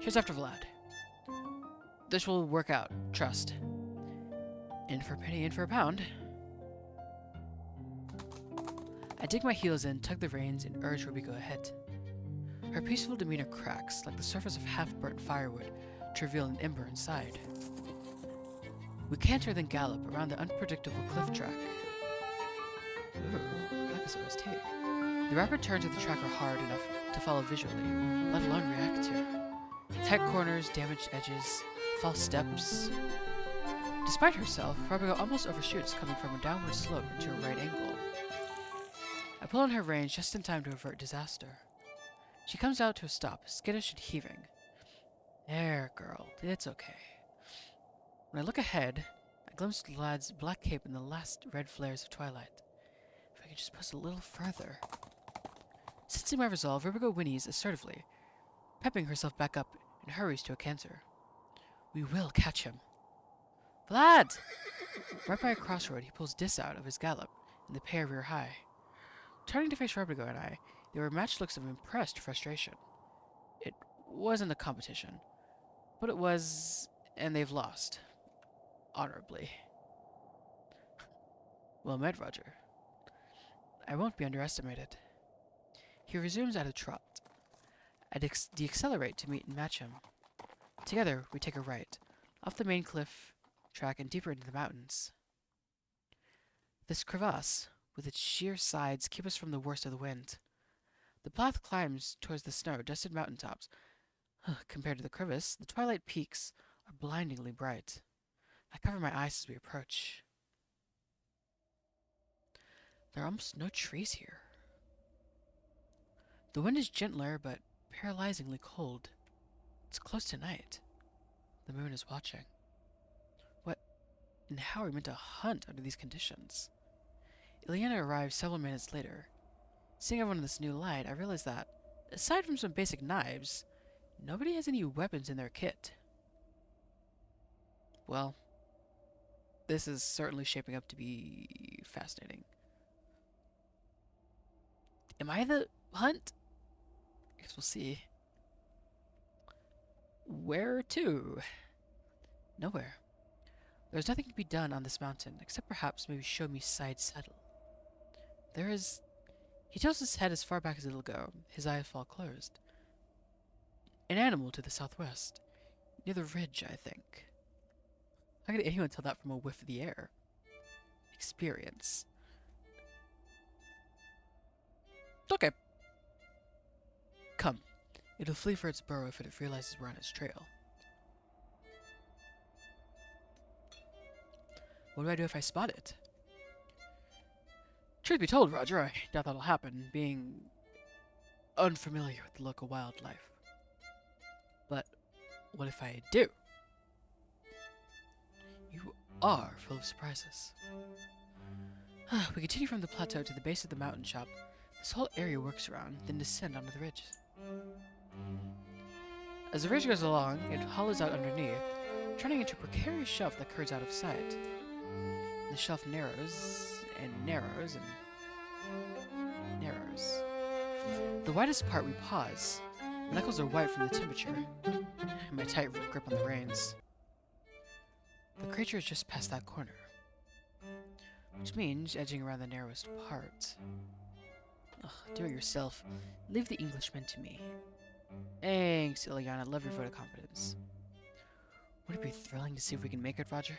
Chase after Vlad. This will work out, trust. In for a penny, in for a pound. I dig my heels in, tug the reins, and urge Robigo ahead. Her peaceful demeanor cracks, like the surface of half-burnt firewood, to reveal an ember inside. We canter then gallop around the unpredictable cliff track. Ooh, I like this OST. The rapid turns of the track are hard enough to follow visually, let alone react to. Tight corners, damaged edges, false steps. Despite herself, Robigo almost overshoots, coming from a downward slope into a right angle. I pull on her reins just in time to avert disaster. She comes out to a stop, skittish and heaving. There, girl, it's okay. When I look ahead, I glimpse the lad's black cape in the last red flares of twilight. If I could just push a little further. Sensing my resolve, Robigo whinnies assertively, pepping herself back up and hurries to a canter. We will catch him. Vlad! Right by a crossroad, he pulls Dis out of his gallop, and the pair rear high. Turning to face Robigo and I, there were matched looks of impressed frustration. It wasn't a competition, but it was, and they've lost. Honorably. Well met, Roger. I won't be underestimated. He resumes at a trot. I decelerate to meet and match him. Together, we take a right, off the main cliff track and deeper into the mountains. This crevasse, with its sheer sides, keeps us from the worst of the wind. The path climbs towards the snow-dusted mountaintops. Compared to the crevasse, the twilight peaks are blindingly bright. I cover my eyes as we approach. There are almost no trees here. The wind is gentler, but paralyzingly cold. It's close to night. The moon is watching. What and how are we meant to hunt under these conditions? Ileana arrives several minutes later. Seeing everyone in this new light, I realize that, aside from some basic knives, nobody has any weapons in their kit. Well, this is certainly shaping up to be fascinating. Am I the hunt? I guess we'll see. Where to? Nowhere. There's nothing to be done on this mountain, except perhaps maybe show me side saddle. There is... He tilts his head as far back as it'll go, his eyes fall closed. An animal to the southwest. Near the ridge, I think. How could anyone tell that from a whiff of the air? Experience. Okay. Come. It'll flee for its burrow if it realizes we're on its trail. What do I do if I spot it? Truth be told, Roger, I doubt that'll happen, being unfamiliar with the local wildlife. But what if I do? You are full of surprises. We continue from the plateau to the base of the mountain shop. This whole area works around, then descend onto the ridge. As the ridge goes along, it hollows out underneath, turning into a precarious shelf that curves out of sight. The shelf narrows, and narrows, and narrows. The widest part we pause. My knuckles are white from the temperature, and my tight grip on the reins. The creature is just past that corner, which means edging around the narrowest part. Ugh, do it yourself. Leave the Englishman to me. Thanks, Ileana. Love your vote of confidence. Would it be thrilling to see if we can make it, Roger?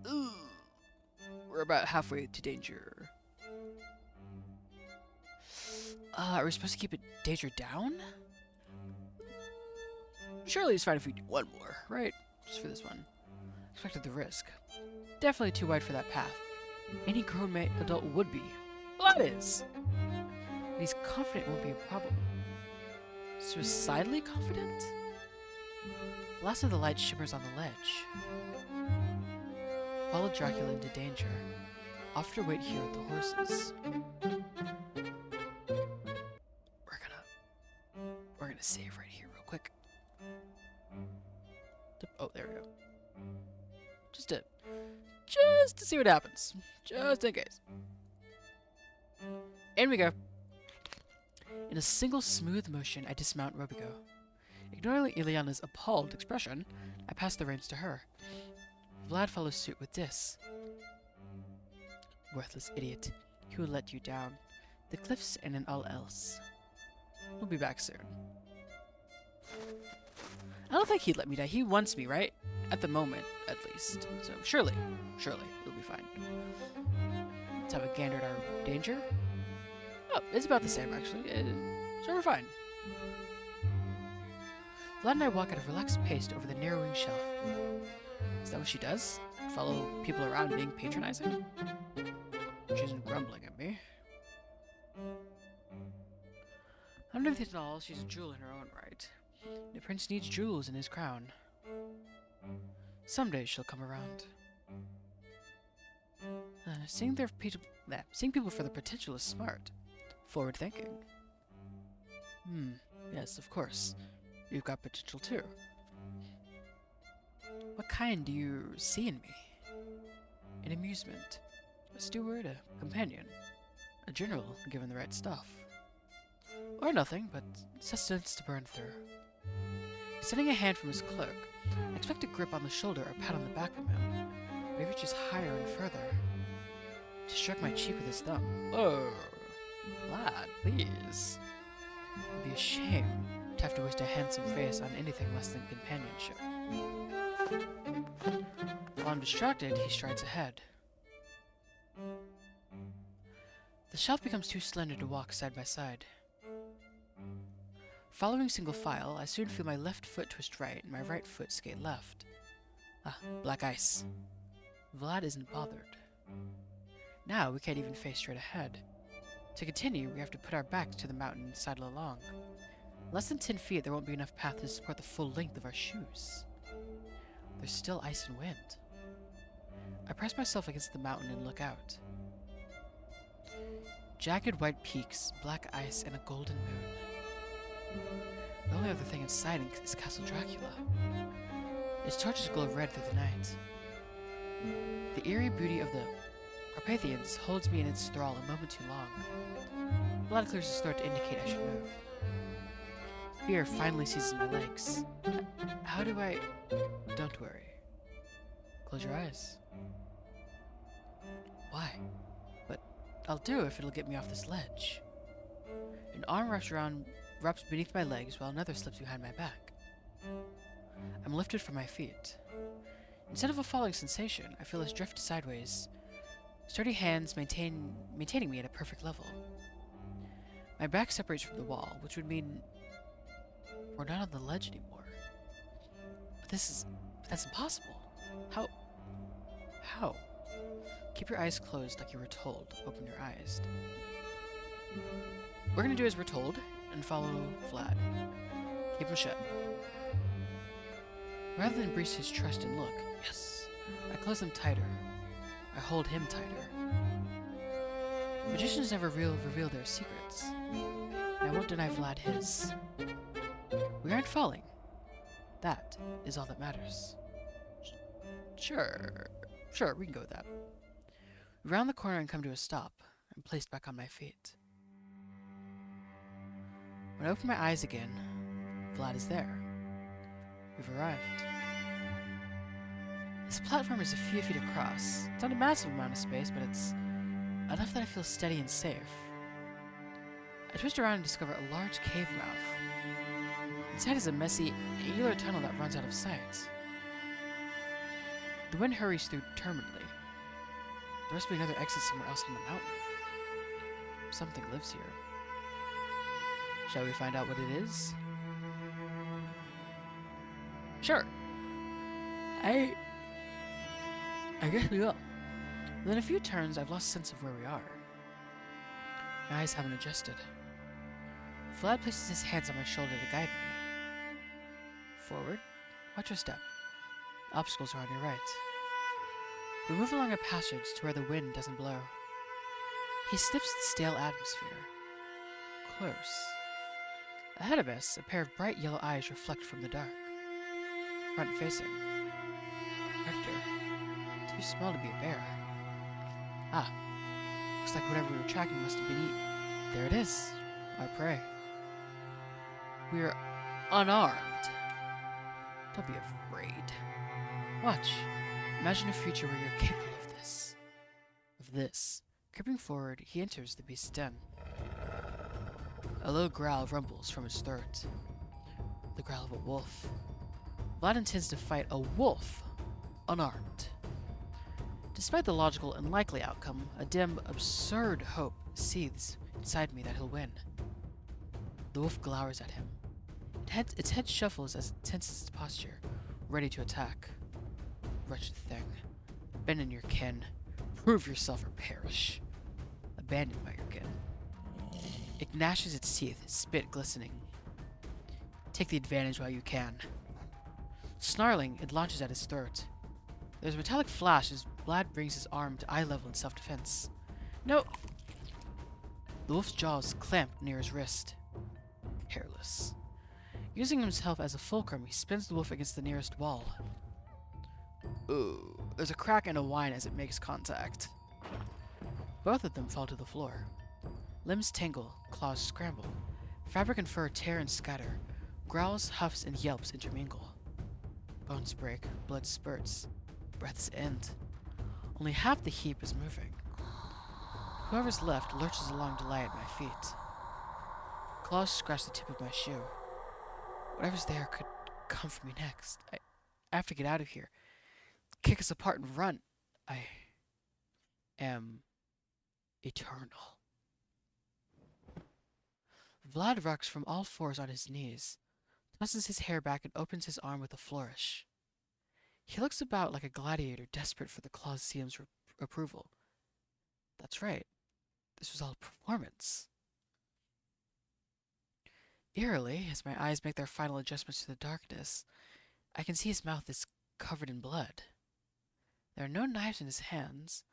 Ooh, we're about halfway to danger. Are we supposed to keep it danger down? Surely it's fine if we do one more, right? Just for this one. Expected the risk. Definitely too wide for that path. Any grown adult would be. Well, that is. And he's confident it won't be a problem. Suicidally confident? The last of the light shimmers on the ledge. Follow Dracula into danger. Offer to wait here with the horses. We're gonna save right here real quick. Oh, there we go. Just to see what happens. Just in case. In we go. In a single smooth motion, I dismount Robigo. Ignoring Ileana's appalled expression, I pass the reins to her. Vlad follows suit with Dis. Worthless idiot. He will let you down. The cliffs and in all else. We'll be back soon. I don't think he'd let me die. He wants me, right? At the moment, at least. So surely, it'll be fine. Let's have a gander at our danger. Oh, it's about the same, actually. So we're fine. Vlad and I walk at a relaxed pace over the narrowing shelf. Is that what she does? Follow people around being patronizing? She isn't grumbling at me. Underneath it all, she's a jewel in her own right. The prince needs jewels in his crown. Someday she'll come around. Seeing people for the potential is smart. Forward thinking. Yes, of course. You've got potential too. What kind do you see in me? An amusement. A steward, a companion. A general, given the right stuff. Or nothing, but sustenance to burn through. Extending a hand from his cloak, I expect a grip on the shoulder or a pat on the back from him, but he reaches higher and further to struck my cheek with his thumb. Oh, lad, please. It'd be a shame to have to waste a handsome face on anything less than companionship. While I'm distracted, he strides ahead. The shelf becomes too slender to walk side by side. Following single file, I soon feel my left foot twist right and my right foot skate left. Ah, black ice. Vlad isn't bothered. Now we can't even face straight ahead. To continue, we have to put our backs to the mountain and sidle along. Less than 10 feet, there won't be enough path to support the full length of our shoes. There's still ice and wind. I press myself against the mountain and look out. Jagged white peaks, black ice, and a golden moon. The only other thing in sight is Castle Dracula. Its torches glow red through the night. The eerie beauty of the Carpathians holds me in its thrall a moment too long. Blood clears his throat to indicate I should move. Fear finally seizes my legs. How do I... Don't worry. Close your eyes. Why? But I'll do if it'll get me off this ledge. An arm wraps beneath my legs while another slips behind my back. I'm lifted from my feet. Instead of a falling sensation, I feel us drift sideways, sturdy hands maintaining me at a perfect level. My back separates from the wall, which would mean we're not on the ledge anymore. But that's impossible. How? Keep your eyes closed like you were told. Open your eyes. We're gonna do as we're told and follow Vlad. Keep him shut. Rather than breach his trust and look, yes, I close them tighter. I hold him tighter. Magicians never reveal their secrets, and I won't deny Vlad his. We aren't falling. That is all that matters. Sure, we can go with that. We round the corner and come to a stop. I'm placed back on my feet. When I open my eyes again, Vlad is there. We've arrived. This platform is a few feet across. It's not a massive amount of space, but it's enough that I feel steady and safe. I twist around and discover a large cave mouth. Inside is a messy, angular tunnel that runs out of sight. The wind hurries through terminally. There must be another exit somewhere else on the mountain. Something lives here. Shall we find out what it is? Sure. I guess we will. Within a few turns, I've lost sense of where we are. My eyes haven't adjusted. Vlad places his hands on my shoulder to guide me. Forward. Watch your step. Obstacles are on your right. We move along a passage to where the wind doesn't blow. He sniffs the stale atmosphere. Close. Ahead of us, a pair of bright yellow eyes reflect from the dark. Front-facing. Predator. Too small to be a bear. Ah. Looks like whatever we were tracking must have been eaten. There it is. Our prey. We are unarmed. Don't be afraid. Watch. Imagine a future where you're capable of this. Creeping forward, he enters the beast's den. A low growl rumbles from its throat. The growl of a wolf. Vlad intends to fight a wolf, unarmed. Despite the logical and likely outcome, a dim, absurd hope seethes inside me that he'll win. The wolf glowers at him. Its head shuffles as it tenses its posture, ready to attack. Wretched thing. Abandon your kin. Prove yourself or perish. Abandoned by your kin. It gnashes its teeth, spit glistening. Take the advantage while you can. Snarling, it launches at his throat. There's a metallic flash as Vlad brings his arm to eye level in self-defense. No! The wolf's jaws clamp near his wrist. Hairless. Using himself as a fulcrum, he spins the wolf against the nearest wall. Ooh, there's a crack and a whine as it makes contact. Both of them fall to the floor. Limbs tangle, claws scramble. Fabric and fur tear and scatter. Growls, huffs, and yelps intermingle. Bones break, blood spurts, breaths end. Only half the heap is moving. Whoever's left lurches along to lie at my feet. Claws scratch the tip of my shoe. Whatever's there could come for me next. I have to get out of here. Kick us apart and run. I am eternal. Vlad rocks from all fours on his knees, tosses his hair back and opens his arm with a flourish. He looks about like a gladiator desperate for the Colosseum's approval. That's right. This was all a performance. Eerily, as my eyes make their final adjustments to the darkness, I can see his mouth is covered in blood. There are no knives in his hands,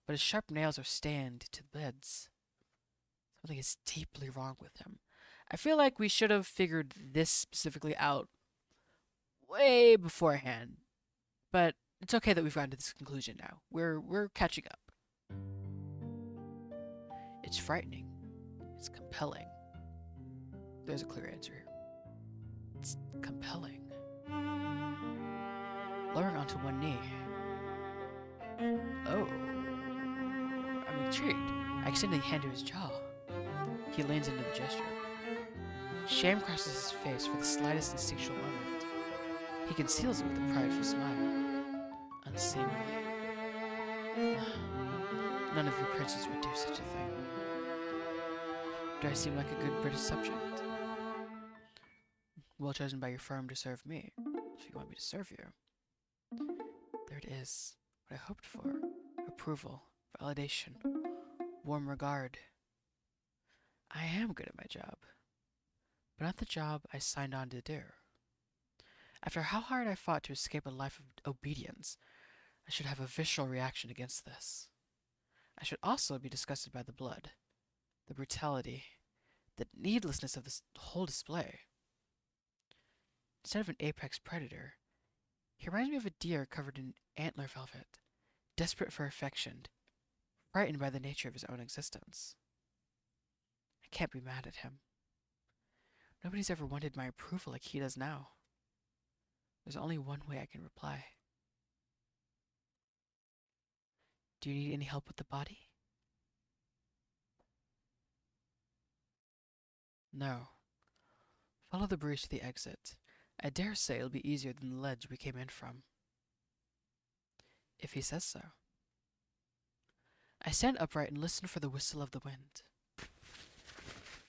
but his sharp nails are stained to the beds. Something is deeply wrong with him. I feel like we should have figured this specifically out way beforehand, but it's okay that we've gotten to this conclusion now. We're catching up. It's frightening. It's compelling. There's a clear answer here. It's compelling. Lowering onto one knee. Oh. I'm intrigued. I extend a hand to his jaw. He leans into the gesture. Shame crosses his face for the slightest instinctual moment. He conceals it with a prideful smile. Unseemly. None of you princes would do such a thing. Do I seem like a good British subject? Well chosen by your firm to serve me, if you want me to serve you. There it is, what I hoped for. Approval, validation, warm regard. I am good at my job, but not the job I signed on to do. After how hard I fought to escape a life of obedience, I should have a visceral reaction against this. I should also be disgusted by the blood, the brutality, the needlessness of this whole display. Instead of an apex predator, he reminds me of a deer covered in antler velvet, desperate for affection, frightened by the nature of his own existence. I can't be mad at him. Nobody's ever wanted my approval like he does now. There's only one way I can reply. Do you need any help with the body? No. Follow the breeze to the exit. I dare say it'll be easier than the ledge we came in from. If he says so. I stand upright and listen for the whistle of the wind.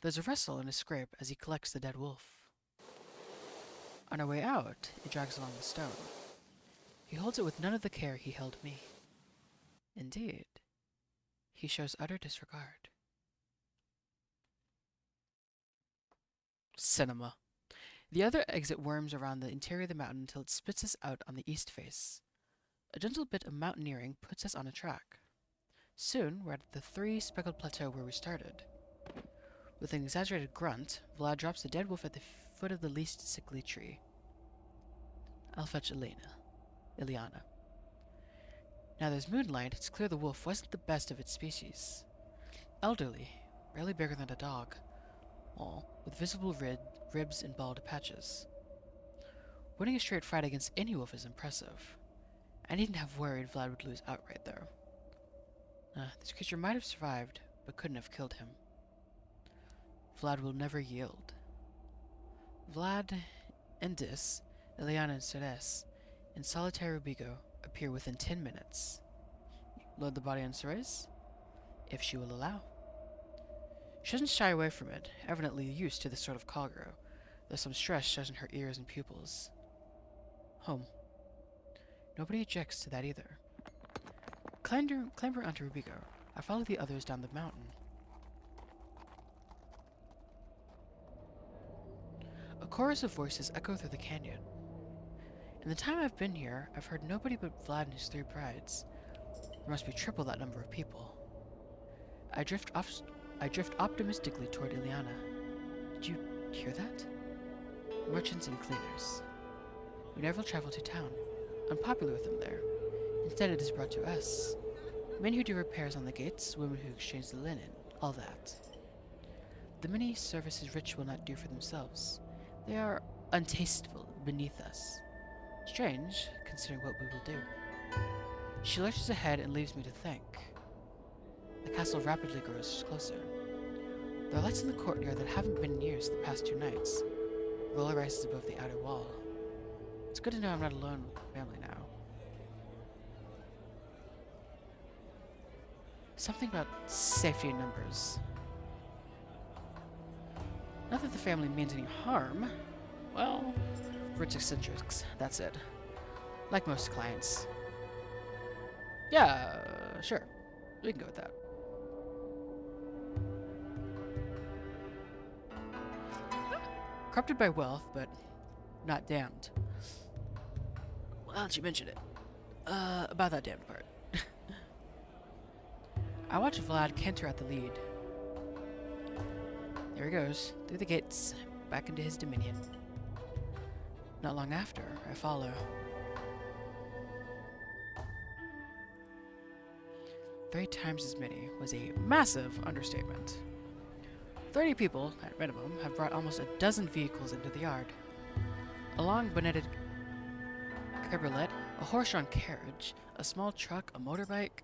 There's a rustle and a scrape as he collects the dead wolf. On our way out, he drags along the stone. He holds it with none of the care he held me. Indeed, he shows utter disregard. Cinema. The other exit worms around the interior of the mountain until it spits us out on the east face. A gentle bit of mountaineering puts us on a track. Soon, we're at the three-speckled plateau where we started. With an exaggerated grunt, Vlad drops the dead wolf at the foot of the least sickly tree. I'll fetch Ileana. Now there's moonlight, it's clear the wolf wasn't the best of its species. Elderly, barely bigger than a dog, all with visible ribs and bald patches. Winning a straight fight against any wolf is impressive. I needn't have worried Vlad would lose outright, though. This creature might have survived, but couldn't have killed him. Vlad will never yield. Vlad, Indis, Ileana, and Ceres, and solitary Rubigo appear within 10 minutes. Load the body on Ceres, if she will allow. She doesn't shy away from it, evidently used to this sort of cargo, though some stress shows in her ears and pupils. Home. Nobody objects to that either. Clambering onto Rubigo, I follow the others down the mountain. A chorus of voices echo through the canyon. In the time I've been here, I've heard nobody but Vlad and his 3 brides. There must be triple that number of people. I drift optimistically toward Ileana. Did you hear that? Merchants and cleaners. We never travel to town. Unpopular with them there. Instead it is brought to us. Men who do repairs on the gates, women who exchange the linen, all that. The many services rich will not do for themselves. They are untasteful beneath us. Strange, considering what we will do. She lurches ahead and leaves me to think. The castle rapidly grows closer. There are lights in the courtyard that haven't been used the past 2 nights. Roller rises above the outer wall. It's good to know I'm not alone with the family now. Something about safety in numbers. Not that the family means any harm. Well, rich eccentrics, that's it. Like most clients. Yeah, sure. We can go with that. Corrupted by wealth, but not damned. Why don't you mention it? About that damned part. I watch Vlad canter at the lead. There he goes, through the gates, back into his dominion. Not long after, I follow. 3 times as many was a massive understatement. 30 people, at minimum, have brought almost a dozen vehicles into the yard. A long bonneted cabriolet, a horse-drawn carriage, a small truck, a motorbike.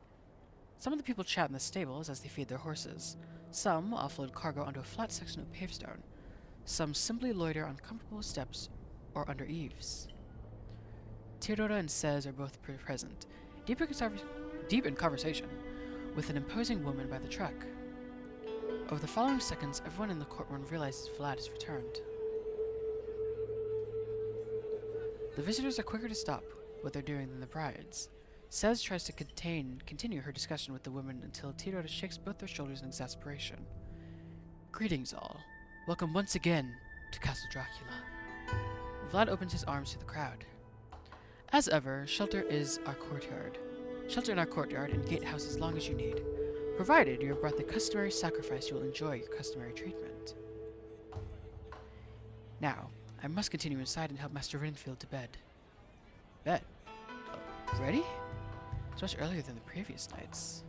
Some of the people chat in the stables as they feed their horses. Some offload cargo onto a flat section of pavestone. Some simply loiter on comfortable steps or under eaves. Teodora and Cez are both present, deep in conversation, with an imposing woman by the truck. Over the following seconds, everyone in the courtroom realizes Vlad has returned. The visitors are quicker to stop what they're doing than the brides. Cez tries to continue her discussion with the women until Teodora shakes both their shoulders in exasperation. Greetings all. Welcome once again to Castle Dracula. Vlad opens his arms to the crowd. As ever, shelter in our courtyard and gatehouse as long as you need. Provided you have brought the customary sacrifice, you will enjoy your customary treatment. Now, I must continue inside and help Master Renfield to bed. Bed? Ready? It's much earlier than the previous nights.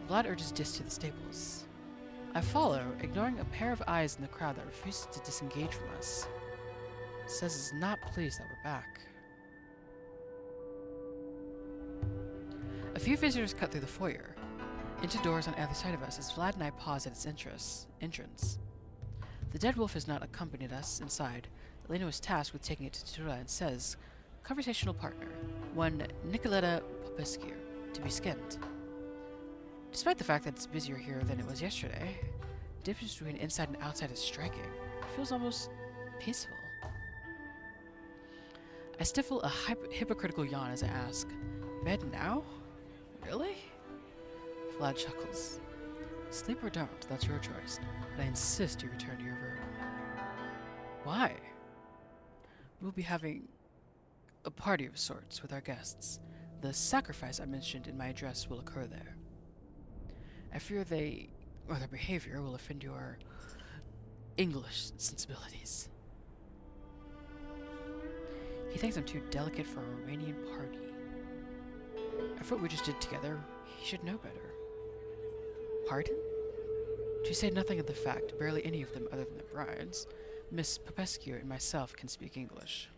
Vlad urges Dis to the stables. I follow, ignoring a pair of eyes in the crowd that refuses to disengage from us. Cez is not pleased that we're back. A few visitors cut through the foyer, into doors on either side of us as Vlad and I pause at its entrance. The dead wolf has not accompanied us inside. Elena was tasked with taking it to Tura and says, conversational partner, one Nicoletta Popescu, to be skinned. Despite the fact that it's busier here than it was yesterday, the difference between inside and outside is striking. It feels almost peaceful. I stifle a hypocritical yawn as I ask, bed now? Really? Vlad chuckles. Sleep or don't, that's your choice, but I insist you return to your room. Why? We'll be having a party of sorts with our guests. The sacrifice I mentioned in my address will occur there. I fear their behavior will offend your English sensibilities. He thinks I'm too delicate for a Romanian party. After what we just did together, he should know better. Pardon? To say nothing of the fact barely any of them other than the brides, Miss Popescu and myself can speak English.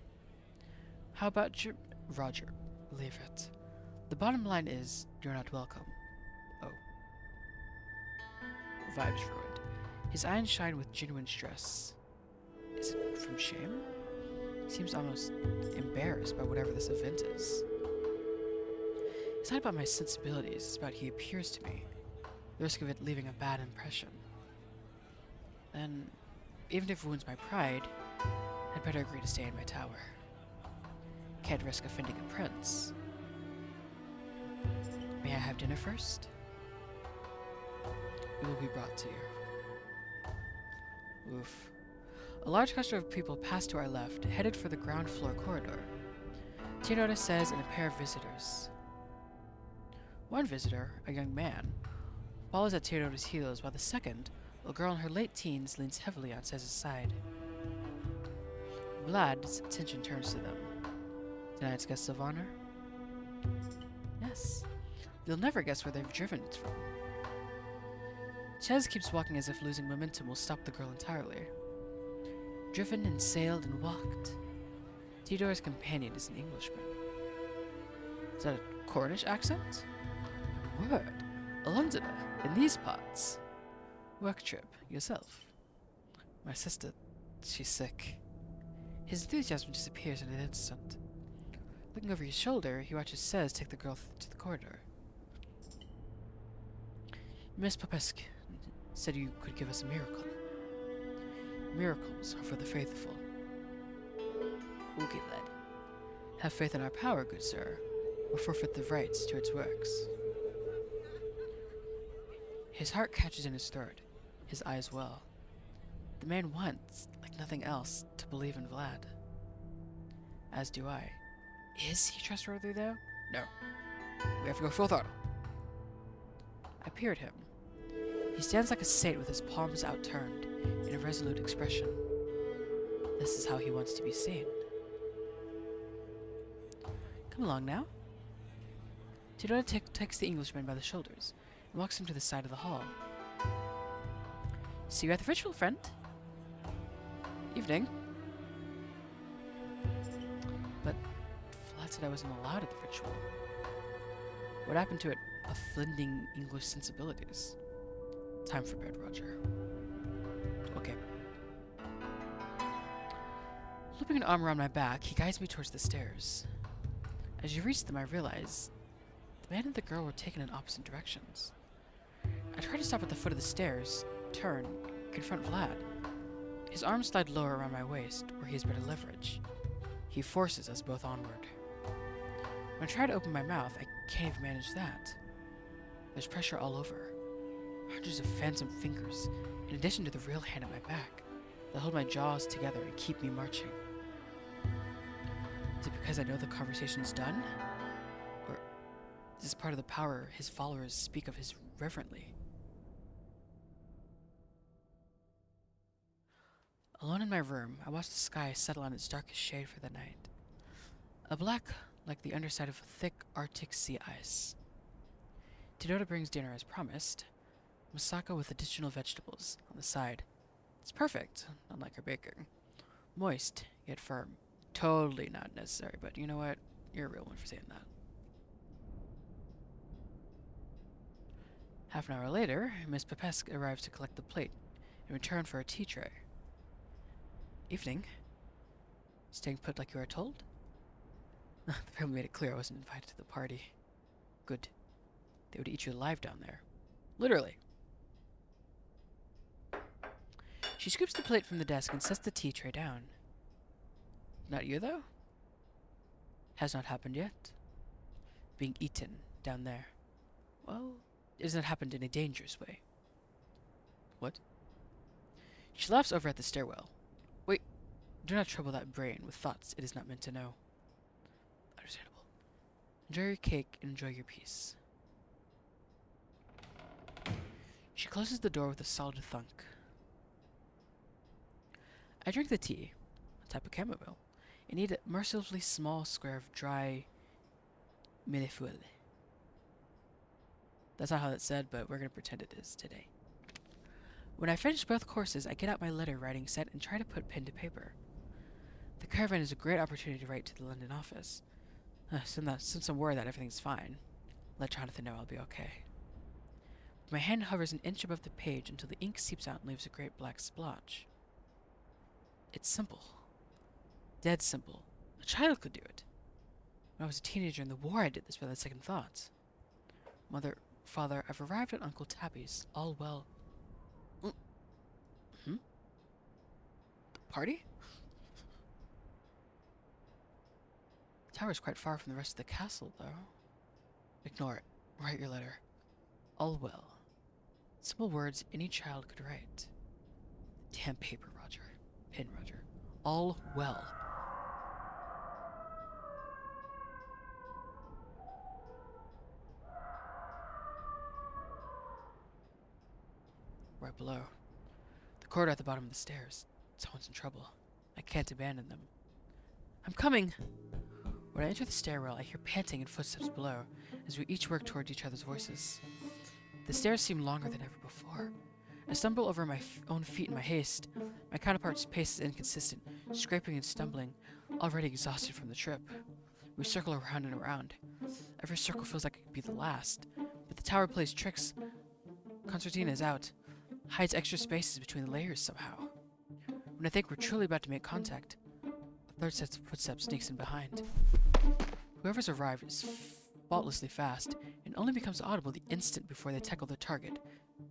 How about Roger? Leave it. The bottom line is, you're not welcome. Oh. Vibes ruined. His eyes shine with genuine stress. Is it from shame? He seems almost embarrassed by whatever this event is. It's not about my sensibilities, it's about he appears to me. The risk of it leaving a bad impression. Then, even if it wounds my pride, I'd better agree to stay in my tower. Can't risk offending a prince. May I have dinner first? It will be brought to you. Oof. A large cluster of people passed to our left, headed for the ground floor corridor. Teodora says and a pair of visitors. One visitor, a young man, follows at Teodora's heels, while the second, a girl in her late teens, leans heavily on Cez's side. Vlad's attention turns to them. Tonight's guests of honor? Yes. You'll never guess where they've driven it from. Chez keeps walking as if losing momentum will stop the girl entirely. Driven and sailed and walked. Theodore's companion is an Englishman. Is that a Cornish accent? A word. A Londoner, in these parts. Work trip, yourself. My sister, she's sick. His enthusiasm disappears in an instant. Looking over his shoulder, he watches Sez take the girl to the corridor. Miss Popescu said you could give us a miracle. Miracles are for the faithful. We'll give that. Have faith in our power, good sir, or forfeit the rights to its works. His heart catches in his throat, his eyes well. The man wants, like nothing else, to believe in Vlad. As do I. Is he trustworthy, though? No. We have to go full throttle. I peer at him. He stands like a saint with his palms outturned, in a resolute expression. This is how he wants to be seen. Come along now. Theodora takes the Englishman by the shoulders and walks him to the side of the hall. See you at the ritual, friend. Evening. But Vlad said I wasn't allowed at the ritual. What happened to it offending English sensibilities? Time for bed, Roger. Okay. Looping an arm around my back, he guides me towards the stairs. As you reach them, I realize the man and the girl were taken in opposite directions. I try to stop at the foot of the stairs, turn, confront Vlad. His arms slide lower around my waist, where he has better leverage. He forces us both onward. When I try to open my mouth, I can't even manage that. There's pressure all over. Hundreds of phantom fingers, in addition to the real hand at my back, that hold my jaws together and keep me marching. Is it because I know the conversation's done? Or is this part of the power his followers speak of his reverently? Alone in my room, I watch the sky settle on its darkest shade for the night. A black like the underside of thick Arctic sea ice. Theodora brings dinner as promised. Moussaka with additional vegetables on the side. It's perfect, unlike her baking. Moist, yet firm. Totally not necessary, but you know what? You're a real one for saying that. Half an hour later, Miss Popescu arrives to collect the plate in return for a tea tray. Evening. Staying put like you are told? The family made it clear I wasn't invited to the party. Good. They would eat you alive down there. Literally. She scoops the plate from the desk and sets the tea tray down. Not you, though? Has not happened yet. Being eaten down there. Well, it has not happened in a dangerous way. What? She laughs over at the stairwell. Wait, do not trouble that brain with thoughts it is not meant to know. Understandable. Enjoy your cake and enjoy your peace. She closes the door with a solid thunk. I drink the tea, a type of chamomile, and eat a mercilessly small square of dry millefeuille. That's not how that's said, but we're going to pretend it is today. When I finish both courses, I get out my letter writing set and try to put pen to paper. The caravan is a great opportunity to write to the London office. Since I'm worried that everything's fine, let Jonathan know I'll be okay. My hand hovers an inch above the page until the ink seeps out and leaves a great black splotch. It's simple. Dead simple. A child could do it. When I was a teenager in the war, I did this without second thoughts. Mother, Father, I've arrived at Uncle Tabby's. All well. The party? The tower's quite far from the rest of the castle, though. Ignore it. Write your letter. All well. Simple words any child could write. Damn paper, Roger. Pen, Roger. All well. Right below. The corridor at the bottom of the stairs. Someone's in trouble. I can't abandon them. I'm coming! When I enter the stairwell, I hear panting and footsteps below, as we each work toward each other's voices. The stairs seem longer than ever before. I stumble over my own feet in my haste. My counterpart's pace is inconsistent, scraping and stumbling, already exhausted from the trip. We circle around and around. Every circle feels like it could be the last, but the tower plays tricks. Concertina is out, hides extra spaces between the layers somehow. When I think we're truly about to make contact, a third set of footsteps sneaks in behind. Whoever's arrived is faultlessly fast, and only becomes audible the instant before they tackle their target.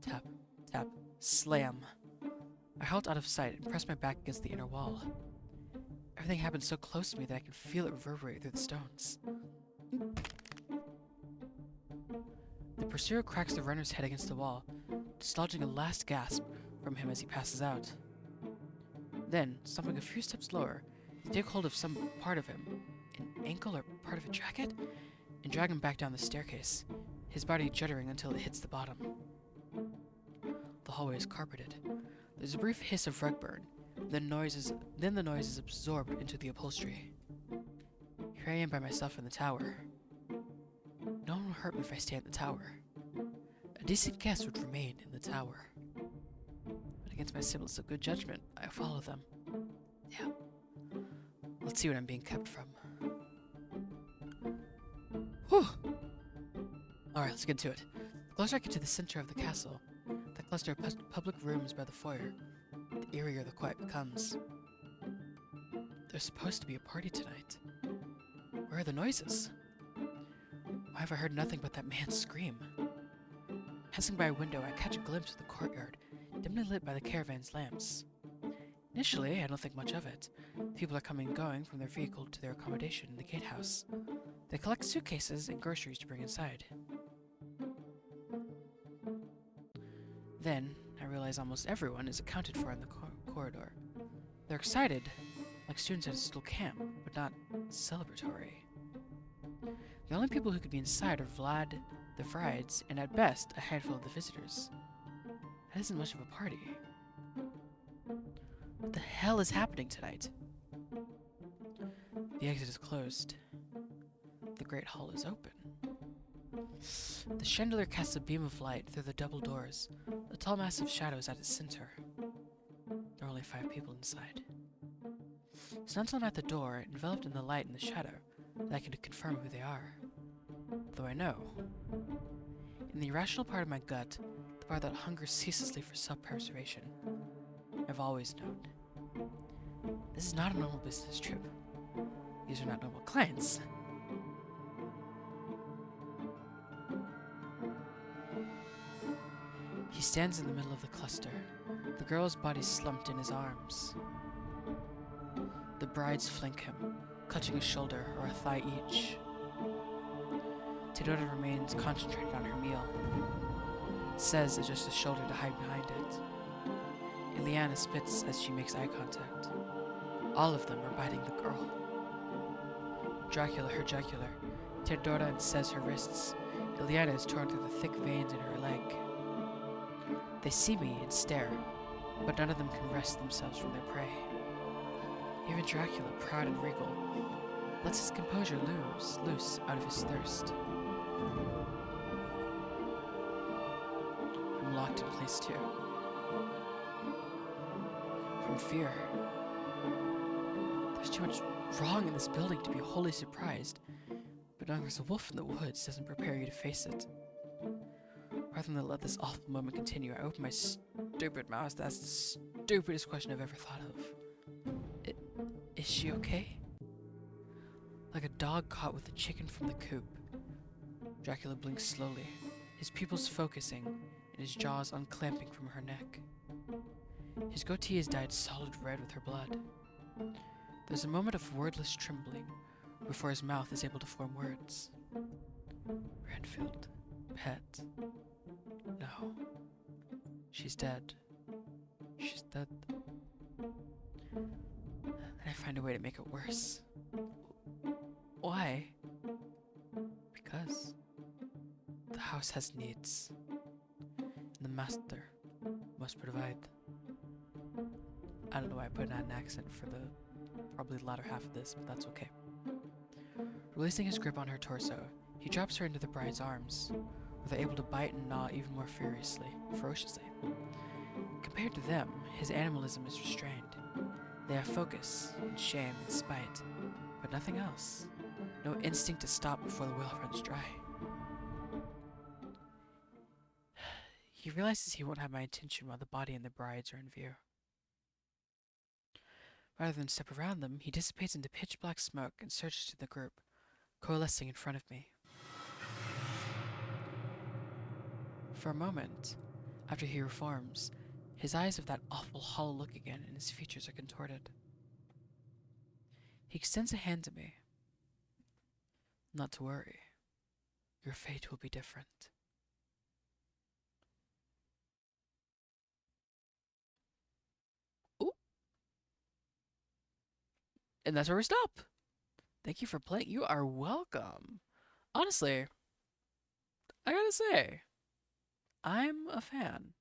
Tap, tap, slam. I halt out of sight and press my back against the inner wall. Everything happens so close to me that I can feel it reverberate through the stones. The pursuer cracks the runner's head against the wall, dislodging a last gasp from him as he passes out. Then, stopping a few steps lower, they take hold of some part of him, an ankle or part of a jacket, and drag him back down the staircase, his body juddering until it hits the bottom. The hallway is carpeted. There's a brief hiss of rug burn, then the noise is absorbed into the upholstery. Here I am by myself in the tower. No one will hurt me if I stay at the tower. A decent guest would remain in the tower. But against my semblance of good judgment, I follow them. Yeah. Let's see what I'm being kept from. Whew! Alright, let's get to it. The closer I get to the center of the castle, the cluster of public rooms by the foyer, the eerier the quiet becomes. There's supposed to be a party tonight. Where are the noises? Why have I heard nothing but that man's scream? Passing by a window, I catch a glimpse of the courtyard, dimly lit by the caravan's lamps. Initially, I don't think much of it. People are coming and going from their vehicle to their accommodation in the gatehouse. They collect suitcases and groceries to bring inside. Then, I realize almost everyone is accounted for in the corridor. They're excited, like students at a school camp, but not celebratory. The only people who could be inside are Vlad, the brides, and at best, a handful of the visitors. That isn't much of a party. What the hell is happening tonight? The exit is closed. The great hall is open. The chandelier casts a beam of light through the double doors, a tall mass of shadows at its center. There are only 5 people inside. It's not until I'm at the door, enveloped in the light and the shadow, that I can confirm who they are. Though I know. In the irrational part of my gut, the part that hungers ceaselessly for self-preservation, I've always known. This is not a normal business trip. These are not normal clients. He stands in the middle of the cluster, the girl's body slumped in his arms. The brides flank him, clutching a shoulder or a thigh each. Teodora remains concentrated on her meal. Says adjusts a shoulder to hide behind it. Ileana spits as she makes eye contact. All of them are biting the girl. Dracula her jugular, Teodora says her wrists. Ileana is torn through the thick veins in her leg. They see me and stare, but none of them can wrest themselves from their prey. Even Dracula, proud and regal, lets his composure loose out of his thirst. I'm locked in place too. From fear. There's too much wrong in this building to be wholly surprised, but knowing there's a wolf in the woods doesn't prepare you to face it. Rather than let this awful moment continue, I open my stupid mouth to ask the stupidest question I've ever thought of. Is she okay? Like a dog caught with a chicken from the coop. Dracula blinks slowly, his pupils focusing, and his jaws unclamping from her neck. His goatee is dyed solid red with her blood. There's a moment of wordless trembling before his mouth is able to form words. Renfield. Pet. No. She's dead. She's dead. And I find a way to make it worse. Why? Because the house has needs, and the master must provide. I don't know why I put on an accent for the probably the latter half of this, but that's okay. Releasing his grip on her torso, he drops her into the bride's arms, where they're able to bite and gnaw even more ferociously. Compared to them, his animalism is restrained. They have focus, and shame, and spite. nothing else. No instinct to stop before the well runs dry. He realizes he won't have my attention while the body and the brides are in view. Rather than step around them, he dissipates into pitch black smoke and surges to the group, coalescing in front of me. For a moment, after he reforms, his eyes have that awful hollow look again and his features are contorted. He extends a hand to me. Not to worry. Your fate will be different. Ooh. And that's where we stop. Thank you for playing. You are welcome. Honestly, I gotta say, I'm a fan.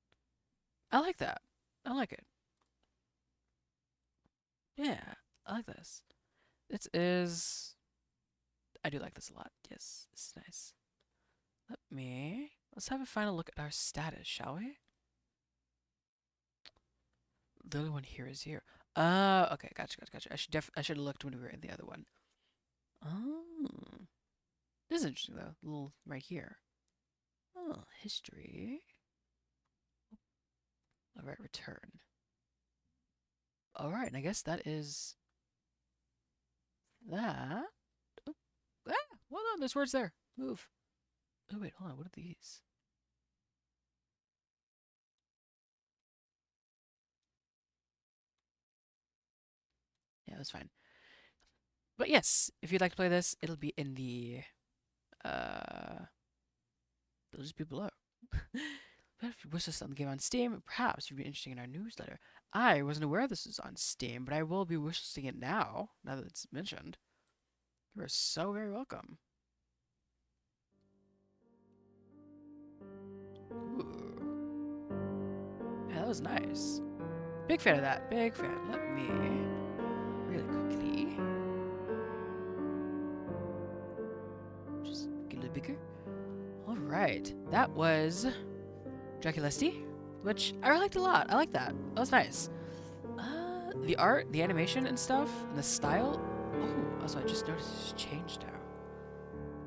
I like that. I like it. Yeah, I like this. It is... I do like this a lot. Yes, this is nice. Let's have a final look at our status, shall we? The only one here is here. Okay, gotcha. I should have looked when we were in the other one. Oh. This is interesting, though. A little right here. Oh, history. Alright, return. Alright, and I guess that is... that. Oh. Ah! Hold on, there's words there. Move. Oh, wait, hold on. What are these? Yeah, that's fine. But yes, if you'd like to play this, it'll be in the... it'll just be below. But if you wish us on the game on Steam, perhaps you'd be interested in our newsletter. I wasn't aware this was on Steam, but I will be wishlisting it now that it's mentioned. You are so very welcome. Ooh. Yeah, that was nice. Big fan of that. Big fan. Let me really quickly just get a little bigger. Alright. That was Draculesti, which I liked a lot. I like that. That was nice. The art, the animation and stuff, and the style. Oh, also I just noticed it's changed now.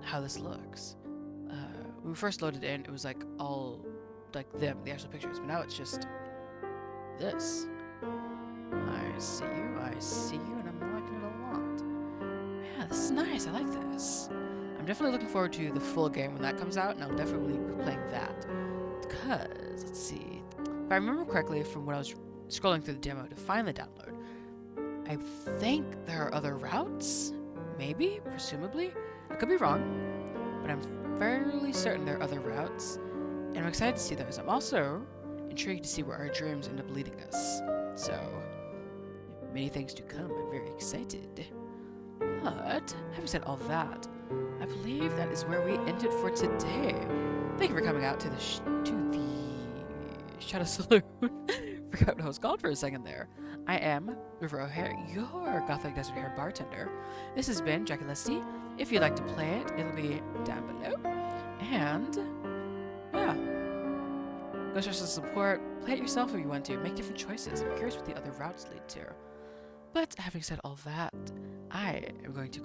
How this looks. When we first loaded in, it was like all like the actual pictures, but now it's just this. I see you, and I'm liking it a lot. Yeah, this is nice. I like this. I'm definitely looking forward to the full game when that comes out, and I'll definitely be playing that. Because, let's see, if I remember correctly from when I was scrolling through the demo to find the download, I think there are other routes? Maybe? Presumably? I could be wrong, but I'm fairly certain there are other routes, and I'm excited to see those. I'm also intrigued to see where our dreams end up leading us. So, many things to come. I'm very excited. But, having said all that, I believe that is where we ended for today. Thank you for coming out to the Shadow Saloon. Forgot what I was called for a second there. I am riverohare, your gothic desert hair bartender. This has been Draculesti. If you'd like to play it, it'll be down below. And yeah, go show some support. Play it yourself if you want to. Make different choices. I'm curious what the other routes lead to. But having said all that, I am going to